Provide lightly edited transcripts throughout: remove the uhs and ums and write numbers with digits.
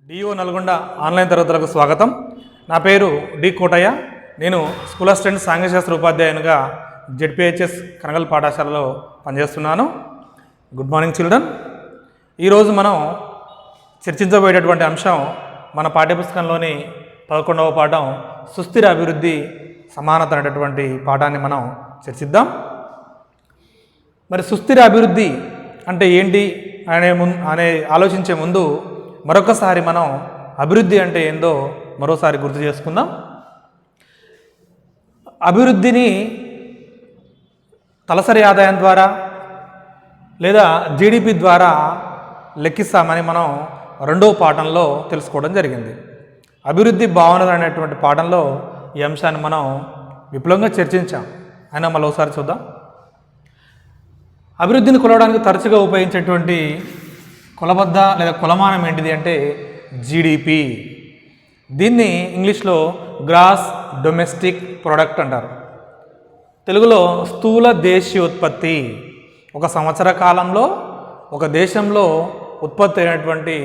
DO Nalgonda online తరగతులకు స్వాగతం. నా పేరు డి కోటయ్య. నేను స్కూల్ అసిస్టెంట్ సాంఘికశాస్త్ర ఉపాధ్యాయునిగా జెడ్పిహెచ్ఎస్ కనగల్ పాఠశాలలో పనిచేస్తున్నాను. Good morning children. ఈరోజు మనం చర్చించబోయేటటువంటి అంశం మన పాఠ్యపుస్తకంలోని 11వ పాఠం సుస్థిర అభివృద్ధి సమానత అనేటటువంటి పాఠాన్ని మనం చర్చిద్దాం. మరి సుస్థిర అభివృద్ధి అంటే ఏంటి అనే ఆలోచించే ముందు మరొకసారి మనం అభివృద్ధి అంటే ఏందో మరోసారి గుర్తు చేసుకుందాం. అభివృద్ధిని తలసరి ఆదాయం ద్వారా లేదా జీడిపి ద్వారా లెక్కిస్తామని మనం రెండవ పాఠంలో తెలుసుకోవడం జరిగింది. అభివృద్ధి భావనలు అనేటువంటి పాఠంలో ఈ అంశాన్ని మనం విపులంగా చర్చించాం. అయినా మళ్ళీ ఒకసారి చూద్దాం. అభివృద్ధిని కొలవడానికి తరచుగా ఉపయోగించేటువంటి కొలబద్ద లేదా కొలమానం ఏంటిది అంటే జీడిపి. దీన్ని ఇంగ్లీష్లో గ్రాస్ డొమెస్టిక్ ప్రొడక్ట్ అంటారు. తెలుగులో స్థూల దేశీయోత్పత్తి. ఒక సంవత్సర కాలంలో ఒక దేశంలో ఉత్పత్తి అయినటువంటి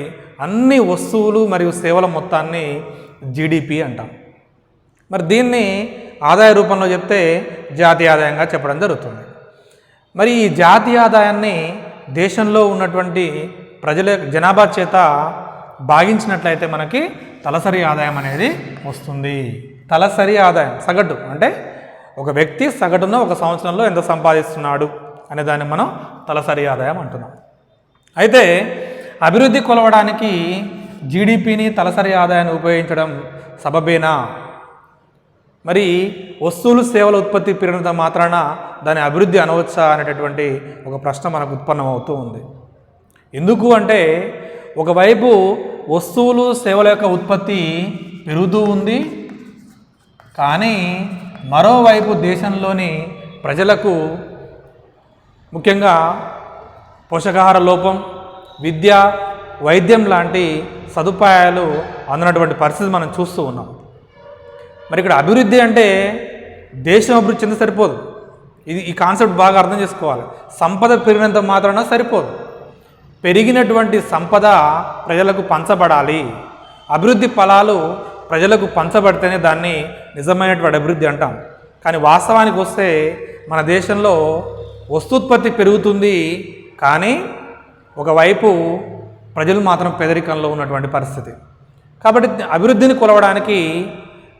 అన్ని వస్తువులు మరియు సేవల మొత్తాన్ని జీడిపి అంటాం. మరి దీన్ని ఆదాయ రూపంలో చెప్తే జాతీయ ఆదాయంగా చెప్పడం జరుగుతుంది. మరి ఈ జాతీయ ఆదాయాన్ని దేశంలో ఉన్నటువంటి ప్రజల జనాభా చేత భాగించినట్లయితే మనకి తలసరి ఆదాయం అనేది వస్తుంది. తలసరి ఆదాయం సగటు అంటే ఒక వ్యక్తి సగటున ఒక సంవత్సరంలో ఎంత సంపాదిస్తున్నాడు అనే దాన్ని మనం తలసరి ఆదాయం అంటున్నాం. అయితే అభివృద్ధి కొలవడానికి జీడిపిని తలసరి ఆదాయాన్ని ఉపయోగించడం సబబేనా? మరి వస్తువులు సేవల ఉత్పత్తి పెరిగినంత మాత్రాన దాని అభివృద్ధి అనవచ్చా అనేటటువంటి ఒక ప్రశ్న మనకు ఉత్పన్నమవుతూ ఉంది. ఎందుకు అంటే ఒకవైపు వస్తువులు సేవల యొక్క ఉత్పత్తి పెరుగుతూ ఉంది, కానీ మరోవైపు దేశంలోని ప్రజలకు ముఖ్యంగా పోషకాహార లోపం, విద్య, వైద్యం లాంటి సదుపాయాలు అందనటువంటి పరిస్థితి మనం చూస్తూ ఉన్నాం. మరి ఇక్కడ అభివృద్ధి అంటే దేశం అభివృద్ధి చెందితే సరిపోదు. ఈ కాన్సెప్ట్ బాగా అర్థం చేసుకోవాలి. సంపద పెరిగినంత మాత్రాన సరిపోదు. పెరిగినటువంటి సంపద ప్రజలకు పంచబడాలి. అభివృద్ధి ఫలాలు ప్రజలకు పంచబడితేనే దాన్ని నిజమైనటువంటి అభివృద్ధి అంటాం. కానీ వాస్తవానికి వస్తే మన దేశంలో వస్తూత్పత్తి పెరుగుతుంది, కానీ ఒకవైపు ప్రజలు మాత్రం పేదరికంలో ఉన్నటువంటి పరిస్థితి. కాబట్టి అభివృద్ధిని కొలవడానికి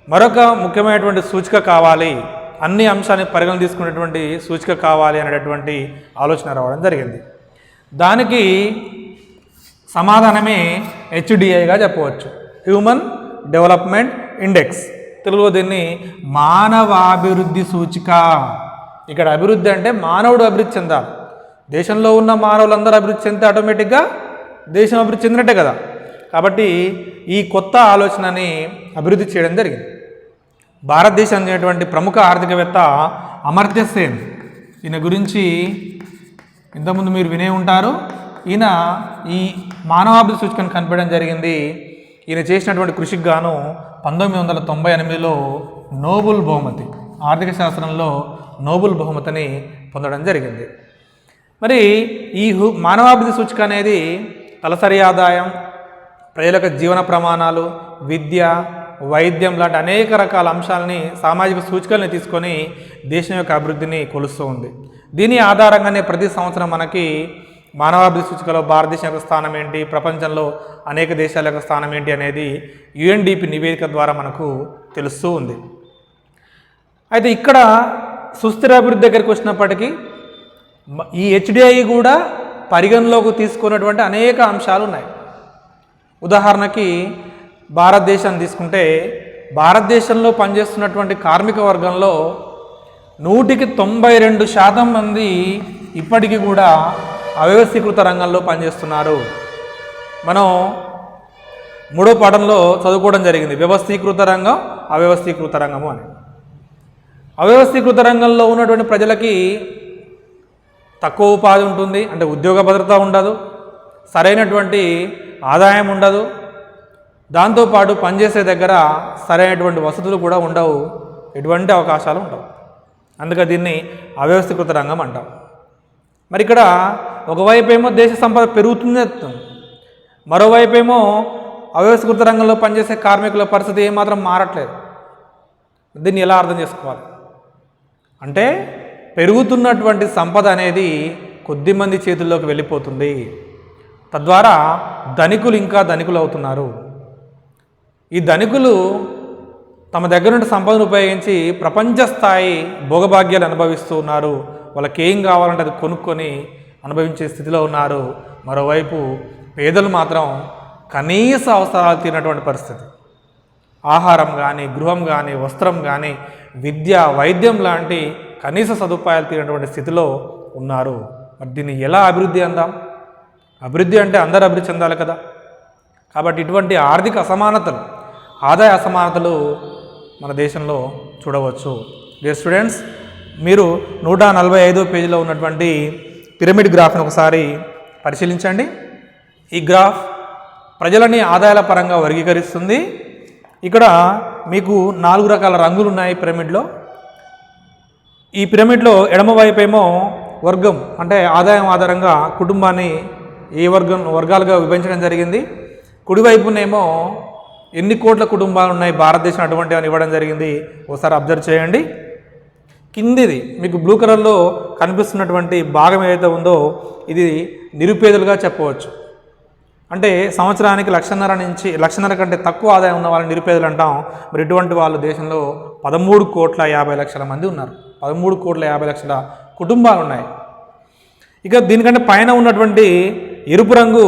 మరొక ముఖ్యమైనటువంటి సూచిక కావాలి, అన్ని అంశాన్ని పరిగణన తీసుకునేటువంటి సూచిక కావాలి అనేటటువంటి ఆలోచన రావడం జరిగింది. దానికి సమాధానమే HDIగా చెప్పవచ్చు, హ్యూమన్ డెవలప్మెంట్ ఇండెక్స్. తెలుగులో దీన్ని మానవాభివృద్ధి సూచిక. ఇక్కడ అభివృద్ధి అంటే మానవుడు అభివృద్ధి చెందాలి. దేశంలో ఉన్న మానవులందరూ అభివృద్ధి చెందితే ఆటోమేటిక్గా దేశం అభివృద్ధి చెందినట్టే కదా. కాబట్టి ఈ కొత్త ఆలోచనని అభివృద్ధి చేయడం జరిగింది. భారతదేశం అనేటువంటి ప్రముఖ ఆర్థికవేత్త అమర్త్య సేన్, ఈయన గురించి ఇంతకుముందు మీరు వినే ఉంటారు. ఈయన ఈ మానవాభివృద్ధి సూచికను కనిపెట్టడం జరిగింది. ఈయన చేసినటువంటి కృషికి గాను 1998లో నోబెల్ బహుమతి, ఆర్థిక శాస్త్రంలో నోబెల్ బహుమతిని పొందడం జరిగింది. మరి ఈ మానవాభివృద్ధి సూచిక అనేది తలసరి ఆదాయం, ప్రజల యొక్క జీవన ప్రమాణాలు, విద్య, వైద్యం లాంటి అనేక రకాల అంశాలని, సామాజిక సూచికల్ని తీసుకొని దేశం యొక్క అభివృద్ధిని కొలుస్తూ ఉంది. దీని ఆధారంగానే ప్రతి సంవత్సరం మనకి మానవాభివృద్ధి సూచికలో భారతదేశం యొక్క స్థానం ఏంటి, ప్రపంచంలో అనేక దేశాల యొక్క స్థానం ఏంటి అనేది UNDP నివేదిక ద్వారా మనకు తెలుస్తూ ఉంది. అయితే ఇక్కడ సుస్థిర అభివృద్ధి దగ్గరికి వచ్చినప్పటికీ ఈ HDI కూడా పరిగణలోకి తీసుకున్నటువంటి అనేక అంశాలు ఉన్నాయి. ఉదాహరణకి భారతదేశాన్ని తీసుకుంటే భారతదేశంలో పనిచేస్తున్నటువంటి కార్మిక వర్గంలో 192% మంది ఇప్పటికీ కూడా అవ్యవస్థీకృత రంగంలో పనిచేస్తున్నారు. మనం 3వ పాఠంలో చదువుకోవడం జరిగింది, వ్యవస్థీకృత రంగం, అవ్యవస్థీకృత రంగము అని. అవ్యవస్థీకృత రంగంలో ఉన్నటువంటి ప్రజలకి తక్కువ ఉపాధి ఉంటుంది, అంటే ఉద్యోగ భద్రత ఉండదు, సరైనటువంటి ఆదాయం ఉండదు, దాంతోపాటు పనిచేసే దగ్గర సరైనటువంటి వసతులు కూడా ఉండవు, ఎటువంటి అవకాశాలు ఉండవు. అందుకే దీన్ని అవ్యవస్థీకృత రంగం అంటాం. మరి ఇక్కడ ఒకవైపు ఏమో దేశ సంపద పెరుగుతుంది, మరోవైపు ఏమో అవ్యవస్థీకృత రంగంలో పనిచేసే కార్మికుల పరిస్థితి ఏమాత్రం మారట్లేదు. దీన్ని ఎలా అర్థం చేసుకోవాలి అంటే పెరుగుతున్నటువంటి సంపద అనేది కొద్దిమంది చేతుల్లోకి వెళ్ళిపోతుంది. తద్వారా ధనికులు ఇంకా ధనికులు అవుతున్నారు. ఈ ధనికులు తమ దగ్గర నుండి సంపదను ఉపయోగించి ప్రపంచ స్థాయి భోగభాగ్యాలు అనుభవిస్తూ ఉన్నారు. వాళ్ళకి ఏం కావాలంటే అది కొనుక్కొని అనుభవించే స్థితిలో ఉన్నారు. మరోవైపు పేదలు మాత్రం కనీస అవసరాలు తీరినటువంటి పరిస్థితి. ఆహారం కానీ, గృహం కానీ, వస్త్రం కానీ, విద్య, వైద్యం లాంటి కనీస సదుపాయాలు తీరినటువంటి స్థితిలో ఉన్నారు. మరి దీన్ని ఎలా అభివృద్ధి అందాం? అభివృద్ధి అంటే అందరూ అభివృద్ధి చెందాలి కదా. కాబట్టి ఇటువంటి ఆర్థిక అసమానతలు, ఆదాయ అసమానతలు మన దేశంలో చూడవచ్చు. డియర్ స్టూడెంట్స్, మీరు 145వ పేజీలో ఉన్నటువంటి పిరమిడ్ గ్రాఫ్ని ఒకసారి పరిశీలించండి. ఈ గ్రాఫ్ ప్రజలని ఆదాయాల పరంగా వర్గీకరిస్తుంది. ఇక్కడ మీకు 4 రకాల రంగులు ఉన్నాయి పిరమిడ్లో. ఈ పిరమిడ్లో ఎడమవైపు ఏమో వర్గం అంటే ఆదాయం ఆధారంగా కుటుంబాన్ని ఏ వర్గాలుగా విభజించడం జరిగింది. కుడివైపునేమో ఎన్ని కోట్ల కుటుంబాలు ఉన్నాయి భారతదేశం అటువంటి అని ఇవ్వడం జరిగింది. ఒకసారి అబ్జర్వ్ చేయండి. కిందిది మీకు బ్లూ కలర్లో కనిపిస్తున్నటువంటి భాగం ఏదైతే ఉందో ఇది నిరుపేదలుగా చెప్పవచ్చు. అంటే సంవత్సరానికి 1,50,000 కంటే తక్కువ ఆదాయం ఉన్న వాళ్ళని నిరుపేదలు అంటాం. మరి ఇటువంటి వాళ్ళు దేశంలో 13,50,00,000 మంది ఉన్నారు. 13,50,00,000 కుటుంబాలు ఉన్నాయి. ఇక దీనికంటే పైన ఉన్నటువంటి ఎరుపు రంగు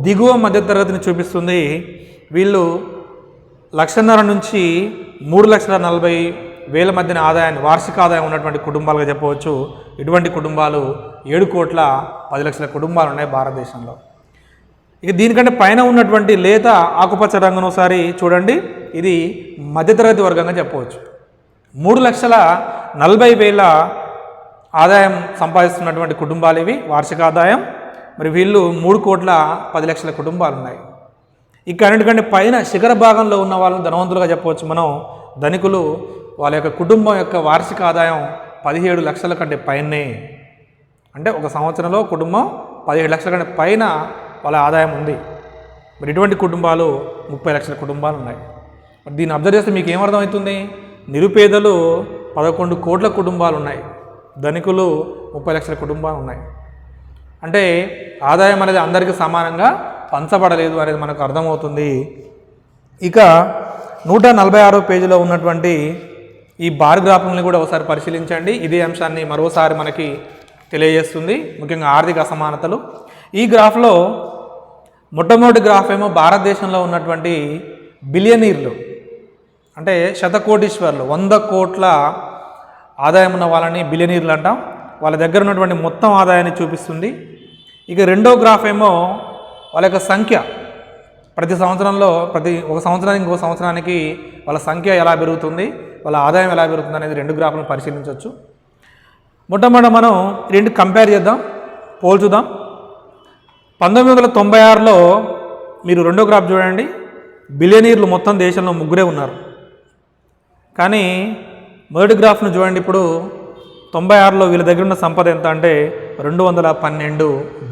దిగువ మధ్యతరగతిని చూపిస్తుంది. వీళ్ళు 1,50,000 నుంచి 3,40,000 మధ్యన ఆదాయాన్ని వార్షిక ఆదాయం ఉన్నటువంటి కుటుంబాలుగా చెప్పవచ్చు. ఇటువంటి కుటుంబాలు 7,10,00,000 కుటుంబాలు ఉన్నాయి భారతదేశంలో. ఇక దీనికంటే పైన ఉన్నటువంటి లేత ఆకుపచ్చ రంగును ఒకసారి చూడండి. ఇది మధ్యతరగతి వర్గంగా చెప్పవచ్చు. 3,40,000 ఆదాయం సంపాదిస్తున్నటువంటి కుటుంబాలు ఇవి వార్షిక ఆదాయం. మరి వీళ్ళు 3,10,00,000 కుటుంబాలు ఉన్నాయి. ఇక అన్నిటికంటే పైన శిఖర భాగంలో ఉన్న వాళ్ళని ధనవంతులుగా చెప్పవచ్చు మనం. ధనికులు వాళ్ళ యొక్క కుటుంబం యొక్క వార్షిక ఆదాయం 17 లక్షల కంటే పైనే. అంటే ఒక సంవత్సరంలో కుటుంబం 17 లక్షల కంటే పైన వాళ్ళ ఆదాయం ఉంది. మరి ఇటువంటి కుటుంబాలు 30 లక్షల కుటుంబాలు ఉన్నాయి. మరి దీన్ని అబ్జర్వ్ చేస్తే మీకు ఏమర్థమవుతుంది? నిరుపేదలు 11 కోట్ల కుటుంబాలు ఉన్నాయి, ధనికులు 30 లక్షల కుటుంబాలు ఉన్నాయి. అంటే ఆదాయం అనేది అందరికీ సమానంగా పంచబడలేదు అనేది మనకు అర్థమవుతుంది. ఇక 146వ పేజీలో ఉన్నటువంటి ఈ బార్ గ్రాఫ్ని కూడా ఒకసారి పరిశీలించండి. ఇదే అంశాన్ని మరోసారి మనకి తెలియజేస్తుంది, ముఖ్యంగా ఆర్థిక అసమానతలు. ఈ గ్రాఫ్లో మొట్టమొదటి గ్రాఫ్ ఏమో భారతదేశంలో ఉన్నటువంటి బిలియనీర్లు అంటే శతకోటీశ్వర్లు, 100 కోట్ల ఆదాయం ఉన్న వాళ్ళని బిలియనీర్లు అంటాం. వాళ్ళ దగ్గర ఉన్నటువంటి మొత్తం ఆదాయాన్ని చూపిస్తుంది. ఇక రెండో గ్రాఫ్ ఏమో వాళ్ళ యొక్క సంఖ్య, ప్రతి సంవత్సరంలో ఒక సంవత్సరానికి ఇంకో సంవత్సరానికి వాళ్ళ సంఖ్య ఎలా పెరుగుతుంది, వాళ్ళ ఆదాయం ఎలా పెరుగుతుంది అనేది 2 గ్రాఫ్లను పరిశీలించవచ్చు. మొట్టమొదట మనం రెండు కంపేర్ చేద్దాం, పోల్చుదాం. 1996లో మీరు రెండో గ్రాఫ్ చూడండి. బిలియనీర్లు మొత్తం దేశంలో 3 ఉన్నారు. కానీ మొదటి గ్రాఫ్ను చూడండి. ఇప్పుడు 96లో వీళ్ళ దగ్గర ఉన్న సంపద ఎంత అంటే 212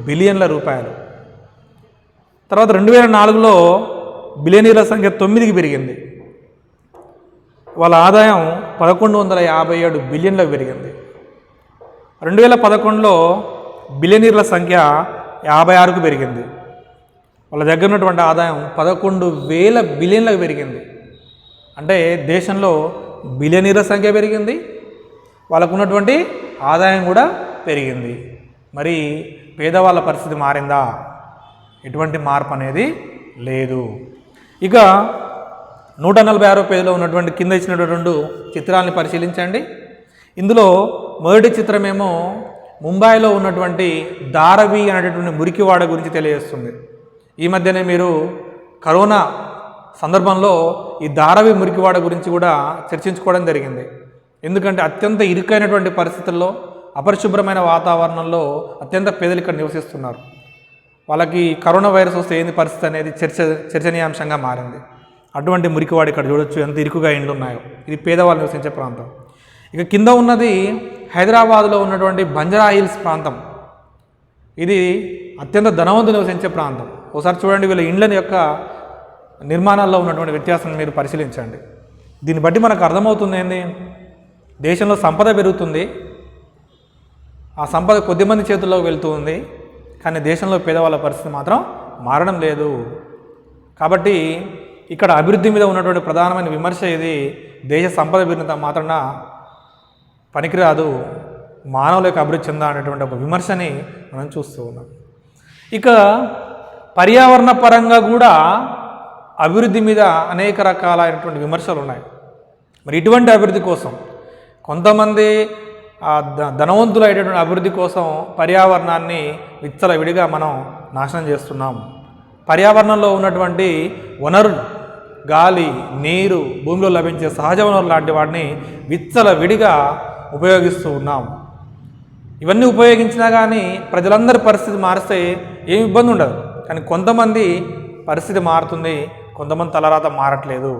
బిలియన్ల రూపాయలు. తర్వాత 2004లో బిలియనీర్ల సంఖ్య 9కి పెరిగింది. వాళ్ళ ఆదాయం 1157 బిలియన్లకు పెరిగింది. 2011లో బిలియనీర్ల సంఖ్య 56కు పెరిగింది. వాళ్ళ దగ్గర ఉన్నటువంటి ఆదాయం 11,000 బిలియన్లకు పెరిగింది. అంటే దేశంలో బిలియనీర్ల సంఖ్య పెరిగింది, వాళ్ళకు ఉన్నటువంటి ఆదాయం కూడా పెరిగింది. మరి పేదవాళ్ళ పరిస్థితి మారిందా? ఎటువంటి మార్పు అనేది లేదు. ఇక 146వ పేజీలో ఉన్నటువంటి కింద ఇచ్చినటువంటి 2 చిత్రాలని పరిశీలించండి. ఇందులో మొదటి చిత్రమేమో ముంబైలో ఉన్నటువంటి ధారావి అనేటటువంటి మురికివాడ గురించి తెలియజేస్తుంది. ఈ మధ్యనే మీరు కరోనా సందర్భంలో ఈ ధారావి మురికివాడ గురించి కూడా చర్చించుకోవడం జరిగింది. ఎందుకంటే అత్యంత ఇరుకైనటువంటి పరిస్థితుల్లో, అపరిశుభ్రమైన వాతావరణంలో అత్యంత పేదలు ఇక్కడ నివసిస్తున్నారు. వాళ్ళకి కరోనా వైరస్ వస్తే ఏంది పరిస్థితి అనేది చర్చనీయాంశంగా మారింది. అటువంటి మురికివాడు ఇక్కడ చూడొచ్చు ఎంత ఇరుకుగా ఇండ్లు ఉన్నాయో. ఇది పేదవాళ్ళు నివసించే ప్రాంతం. ఇక కింద ఉన్నది హైదరాబాద్లో ఉన్నటువంటి బంజారా హిల్స్ ప్రాంతం. ఇది అత్యంత ధనవంతులు నివసించే ప్రాంతం. ఒకసారి చూడండి వీళ్ళ ఇండ్లని యొక్క నిర్మాణాల్లో ఉన్నటువంటి వ్యత్యాసాన్ని మీరు పరిశీలించండి. దీన్ని బట్టి మనకు అర్థమవుతుంది ఏంది, దేశంలో సంపద పెరుగుతుంది, ఆ సంపద కొద్దిమంది చేతుల్లోకి వెళ్తూ ఉంది, కానీ దేశంలో పేదవాళ్ళ పరిస్థితి మాత్రం మారడం లేదు. కాబట్టి ఇక్కడ అభివృద్ధి మీద ఉన్నటువంటి ప్రధానమైన విమర్శ ఇది, దేశ సంపద పెరిగినంత మాత్రాన పనికిరాదు, మానవుల యొక్క అభివృద్ధి చెందా అనేటువంటి ఒక విమర్శని మనం చూస్తూ ఉన్నాం. ఇక పర్యావరణ పరంగా కూడా అభివృద్ధి మీద అనేక రకాలైనటువంటి విమర్శలు ఉన్నాయి. మరి ఇటువంటి అభివృద్ధి కోసం కొంతమంది ధనవంతులైనటువంటి అభివృద్ధి కోసం పర్యావరణాన్ని విచ్చలవిడిగా మనం నాశనం చేస్తున్నాం. పర్యావరణంలో ఉన్నటువంటి వనరులు, గాలి, నీరు, భూమిలో లభించే సహజ వనరులు లాంటి వాటిని విచ్చలవిడిగా ఉపయోగిస్తూ ఉన్నాం. ఇవన్నీ ఉపయోగించినా కానీ ప్రజలందరి పరిస్థితి మారిస్తే ఏమి ఇబ్బంది ఉండదు, కానీ కొంతమంది పరిస్థితి మారుతుంది, కొంతమంది తలరాత మారట్లేదు.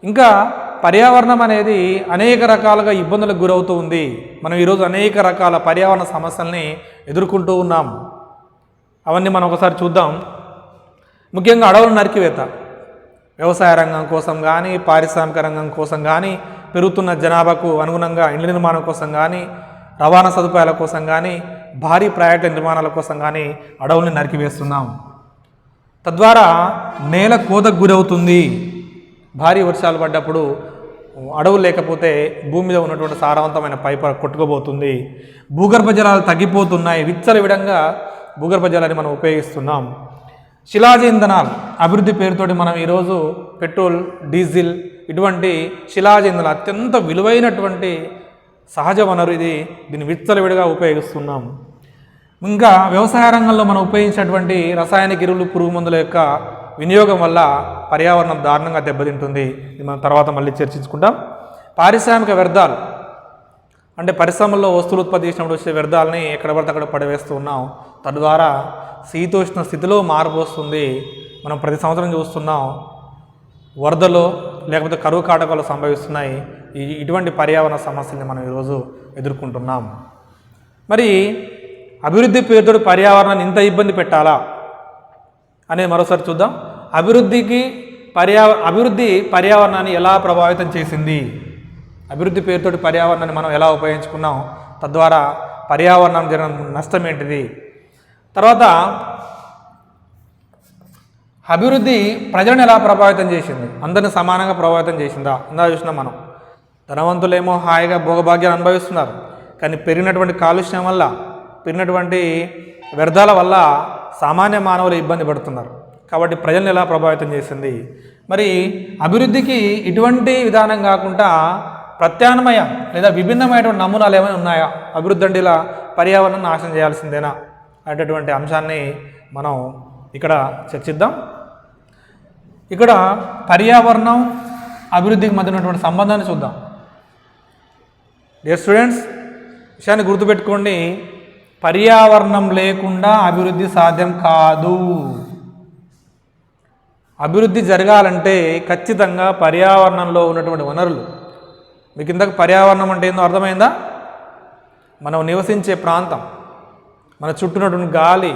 ఇంకా పర్యావరణం అనేది అనేక రకాలుగా ఇబ్బందులకు గురవుతూ ఉంది. మనం ఈరోజు అనేక రకాల పర్యావరణ సమస్యల్ని ఎదుర్కొంటూ ఉన్నాం. అవన్నీ మనం ఒకసారి చూద్దాం. ముఖ్యంగా అడవుల నరికివేత, వ్యవసాయ రంగం కోసం కానీ, పారిశ్రామిక రంగం కోసం కానీ, పెరుగుతున్న జనాభాకు అనుగుణంగా ఇండ్ల నిర్మాణం కోసం కానీ, రవాణా సదుపాయాల కోసం కానీ, భారీ ప్రాజెక్టుల నిర్మాణాల కోసం కానీ అడవుల్ని నరికివేస్తున్నాం. తద్వారా నేల కోతకు గురవుతుంది. భారీ వర్షాలు పడ్డప్పుడు అడవులు లేకపోతే భూమి మీద ఉన్నటువంటి సారవంతమైన పైప కొట్టుకుపోతుంది. భూగర్భ జలాలు తగ్గిపోతున్నాయి. విచ్చలవిడంగా భూగర్భ జలాన్ని మనం ఉపయోగిస్తున్నాం. శిలాజ ఇంధనాలు అభివృద్ధి పేరుతోటి మనం ఈరోజు పెట్రోల్, డీజిల్ ఇటువంటి శిలాజ ఇంధనాలు అత్యంత విలువైనటువంటి సహజ వనరు ఇది, దీన్ని విచ్చలవిడిగా ఉపయోగిస్తున్నాం. ఇంకా వ్యవసాయ రంగంలో మనం ఉపయోగించినటువంటి రసాయనిక ఎరువులు, పురుగు మందుల యొక్క వినియోగం వల్ల పర్యావరణం దారుణంగా దెబ్బతింటుంది. ఇది మనం తర్వాత మళ్ళీ చర్చించుకుంటాం. పారిశ్రామిక వ్యర్థాలు అంటే పరిశ్రమల్లో వస్తువులు ఉత్పత్తి చేసినప్పుడు వచ్చే వ్యర్థాలని ఎక్కడ పడితే అక్కడ పడవేస్తూ ఉన్నాం. తద్వారా శీతోష్ణ స్థితిలో మార్పు వస్తుంది. మనం ప్రతి సంవత్సరం చూస్తున్నాం, వరదలు లేకపోతే కరువు కాటకాలు సంభవిస్తున్నాయి. ఇటువంటి పర్యావరణ సమస్యల్ని మనం ఈరోజు ఎదుర్కొంటున్నాం. మరి అభివృద్ధి పేరుతో పర్యావరణాన్ని ఇంత ఇబ్బంది పెట్టాలా అనేది మరోసారి చూద్దాం. అభివృద్ధి పర్యావరణాన్ని ఎలా ప్రభావితం చేసింది, అభివృద్ధి పేరుతోటి పర్యావరణాన్ని మనం ఎలా ఉపయోగించుకున్నాం, తద్వారా పర్యావరణం జరిగిన నష్టం ఏంటిది. తర్వాత అభివృద్ధి ప్రజలను ఎలా ప్రభావితం చేసింది, అందరిని సమానంగా ప్రభావితం చేసిందా. ఇందా చూసినాం మనం, ధనవంతులేమో హాయిగా భోగభాగ్యాలు అనుభవిస్తున్నారు, కానీ పెరిగినటువంటి కాలుష్యం వల్ల, పెరిగినటువంటి వ్యర్థాల వల్ల సామాన్య మానవులు ఇబ్బంది పడుతున్నారు. కాబట్టి ప్రజలను ఎలా ప్రభావితం చేసింది. మరి అభివృద్ధికి ఇటువంటి విధానం కాకుండా ప్రత్యామ్నాయ లేదా విభిన్నమైనటువంటి నమూనాలు ఏమైనా ఉన్నాయా, అభివృద్ధి అంటే ఇలా పర్యావరణం నాశనం చేయాల్సిందేనా అనేటటువంటి అంశాన్ని మనం ఇక్కడ చర్చిద్దాం. ఇక్కడ పర్యావరణం అభివృద్ధికి మధ్య ఉన్నటువంటి సంబంధాన్ని చూద్దాం. డియర్ స్టూడెంట్స్, విషయాన్ని గుర్తుపెట్టుకోండి, పర్యావరణం లేకుండా అభివృద్ధి సాధ్యం కాదు. అభివృద్ధి జరగాలంటే ఖచ్చితంగా పర్యావరణంలో ఉన్నటువంటి వనరులు, మీకు ఇంతకు పర్యావరణం అంటే ఏందో అర్థమైందా, మనం నివసించే ప్రాంతం, మన చుట్టూ ఉన్నటువంటి గాలి,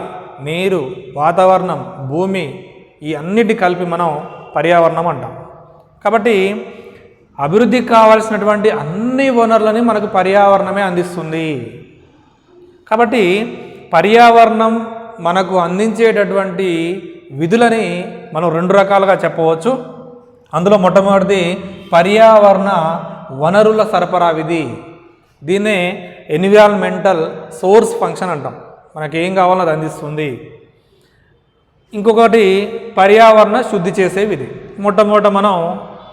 నీరు, వాతావరణం, భూమి, ఈ అన్నిటి కలిపి మనం పర్యావరణం అంటాం. కాబట్టి అభివృద్ధికి కావాల్సినటువంటి అన్ని వనరులని మనకు పర్యావరణమే అందిస్తుంది. కాబట్టి పర్యావరణం మనకు అందించేటటువంటి విధులని మనం రెండు రకాలుగా చెప్పవచ్చు. అందులో మొట్టమొదటిది పర్యావరణ వనరుల సరఫరా విధి. దీన్నే ఎన్విరాన్మెంటల్ సోర్స్ ఫంక్షన్ అంటాం. మనకి ఏం కావాలో అది అందిస్తుంది. ఇంకొకటి పర్యావరణ శుద్ధి చేసే విధి. మొట్టమొదట మనం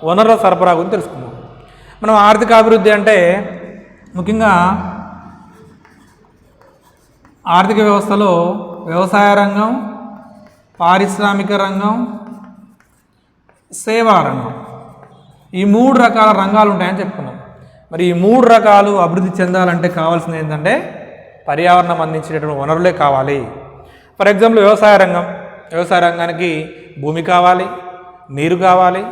వనరుల సరఫరా గురించి తెలుసుకుందాం. మనం ఆర్థిక అభివృద్ధి అంటే ముఖ్యంగా ఆర్థిక వ్యవస్థలో వ్యవసాయ రంగం, పారిశ్రామిక రంగం, సేవా రంగం, ఈ మూడు రకాల రంగాలు ఉంటాయని చెప్పుకున్నాం. మరి ఈ మూడు రకాలు అభివృద్ధి చెందాలంటే కావాల్సింది ఏంటంటే పర్యావరణం అందించేటటువంటి వనరులే కావాలి. ఫర్ ఎగ్జాంపుల్ వ్యవసాయ రంగానికి భూమి కావాలి, నీరు కావాలి,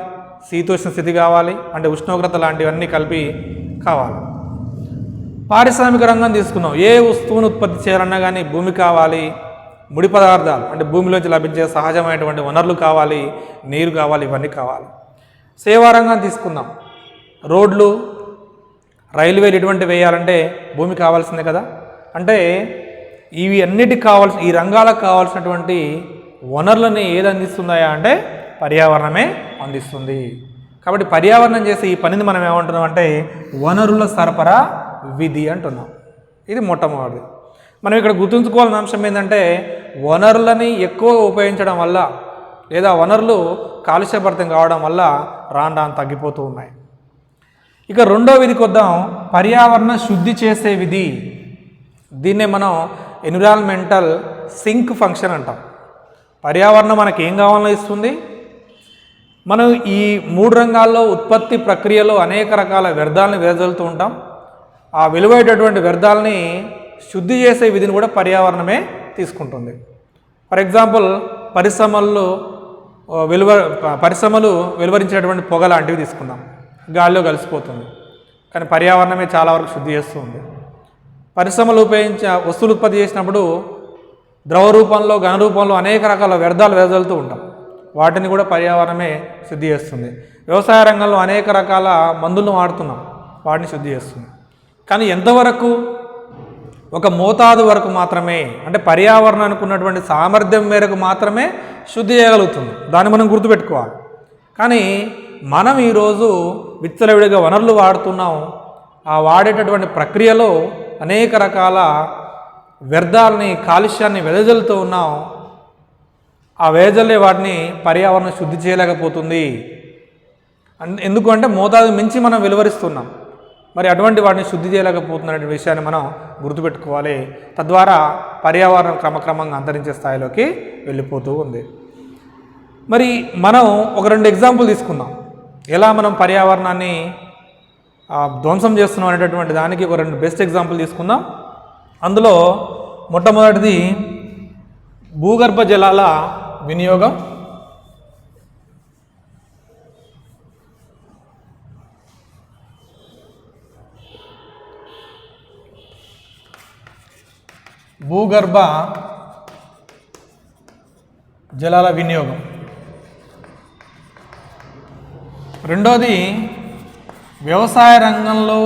శీతోష్ణ స్థితి కావాలి, అంటే ఉష్ణోగ్రత లాంటివన్నీ కలిపి కావాలి. పారిశ్రామిక రంగం తీసుకున్నాం, ఏ వస్తువును ఉత్పత్తి చేయాలన్నా కానీ భూమి కావాలి, ముడి పదార్థాలు అంటే భూమిలోంచి లభించే సహజమైనటువంటి వనరులు కావాలి, నీరు కావాలి, ఇవన్నీ కావాలి. సేవా రంగాన్ని తీసుకుందాం. రోడ్లు, రైల్వేలు ఇటువంటి వేయాలంటే భూమి కావాల్సిందే కదా. అంటే ఇవి అన్నిటికి కావాల్సిన, ఈ రంగాలకు కావాల్సినటువంటి వనరులని ఏది అందిస్తుందా అంటే పర్యావరణమే అందిస్తుంది. కాబట్టి పర్యావరణం చేసే ఈ పనిని మనం ఏమంటున్నాం అంటే వనరుల సరఫరా విధి అంటున్నాం. ఇది మొట్టమొదటిది. మనం ఇక్కడ గుర్తుంచుకోవాల్సిన అంశం ఏంటంటే వనరులని ఎక్కువ ఉపయోగించడం వల్ల లేదా వనరులు కాలుష్యభరితం కావడం వల్ల రాను రాను తగ్గిపోతూ ఉన్నాయి. ఇక రెండో విధికి వద్దాం, పర్యావరణ శుద్ధి చేసే విధి. దీన్నే మనం ఎన్విరాన్మెంటల్ సింక్ ఫంక్షన్ అంటాం. పర్యావరణం మనకి ఏం కావాలో ఇస్తుంది. మనం ఈ 3 రంగాల్లో ఉత్పత్తి ప్రక్రియలో అనేక రకాల వ్యర్థాలను వెదజల్లుతూ ఉంటాం. ఆ వెలువడేటటువంటి వ్యర్థాలని శుద్ధి చేసే విధిని కూడా పర్యావరణమే తీసుకుంటుంది. ఫర్ ఎగ్జాంపుల్ పరిశ్రమలు వెలువరించేటువంటి పొగ లాంటివి తీసుకుందాం. గాలిలో కలిసిపోతుంది, కానీ పర్యావరణమే చాలా వరకు శుద్ధి చేస్తుంది. పరిశ్రమలు ఉపయోగించే వస్తువులు ఉత్పత్తి చేసినప్పుడు ద్రవ రూపంలో, ఘన రూపంలో అనేక రకాల వ్యర్థాలు వెదజల్లుతూ ఉంటాం. వాటిని కూడా పర్యావరణమే శుద్ధి చేస్తుంది. వ్యవసాయ రంగంలో అనేక రకాల మందులను వాడుతున్నాం, వాటిని శుద్ధి చేస్తుంది. కానీ ఎంతవరకు? ఒక మోతాదు వరకు మాత్రమే. అంటే పర్యావరణానికి ఉన్నటువంటి సామర్థ్యం మేరకు మాత్రమే శుద్ధి చేయగలుగుతుంది. దాన్ని మనం గుర్తుపెట్టుకోవాలి. కానీ మనం ఈరోజు విచ్చలవిడిగా వనరులు వాడుతున్నాం. ఆ వాడేటటువంటి ప్రక్రియలో అనేక రకాల వ్యర్థాలని, కాలుష్యాన్ని వెదజల్లుతూ ఉన్నాం. ఆ వెదజల్లే వాటిని పర్యావరణం శుద్ధి చేయలేకపోతుంది. ఎందుకంటే మోతాదు మించి మనం వెలువరిస్తున్నాం. మరి అటువంటి వాటిని శుద్ధి చేయలేకపోతున్న విషయాన్ని మనం గుర్తుపెట్టుకోవాలి. తద్వారా పర్యావరణం క్రమక్రమంగా అంతరించే స్థాయిలోకి వెళ్ళిపోతూ ఉంది. మరి మనం ఒక 2 ఎగ్జాంపుల్ తీసుకుందాం. ఎలా మనం పర్యావరణాన్ని ధ్వంసం చేస్తున్నాం అనేటటువంటి దానికి ఒక 2 బెస్ట్ ఎగ్జాంపుల్ తీసుకుందాం. అందులో మొట్టమొదటిది భూగర్భ జలాల వినియోగం. భూగర్భ జలాల వినియోగం. రెండోది వ్యవసాయ రంగంలో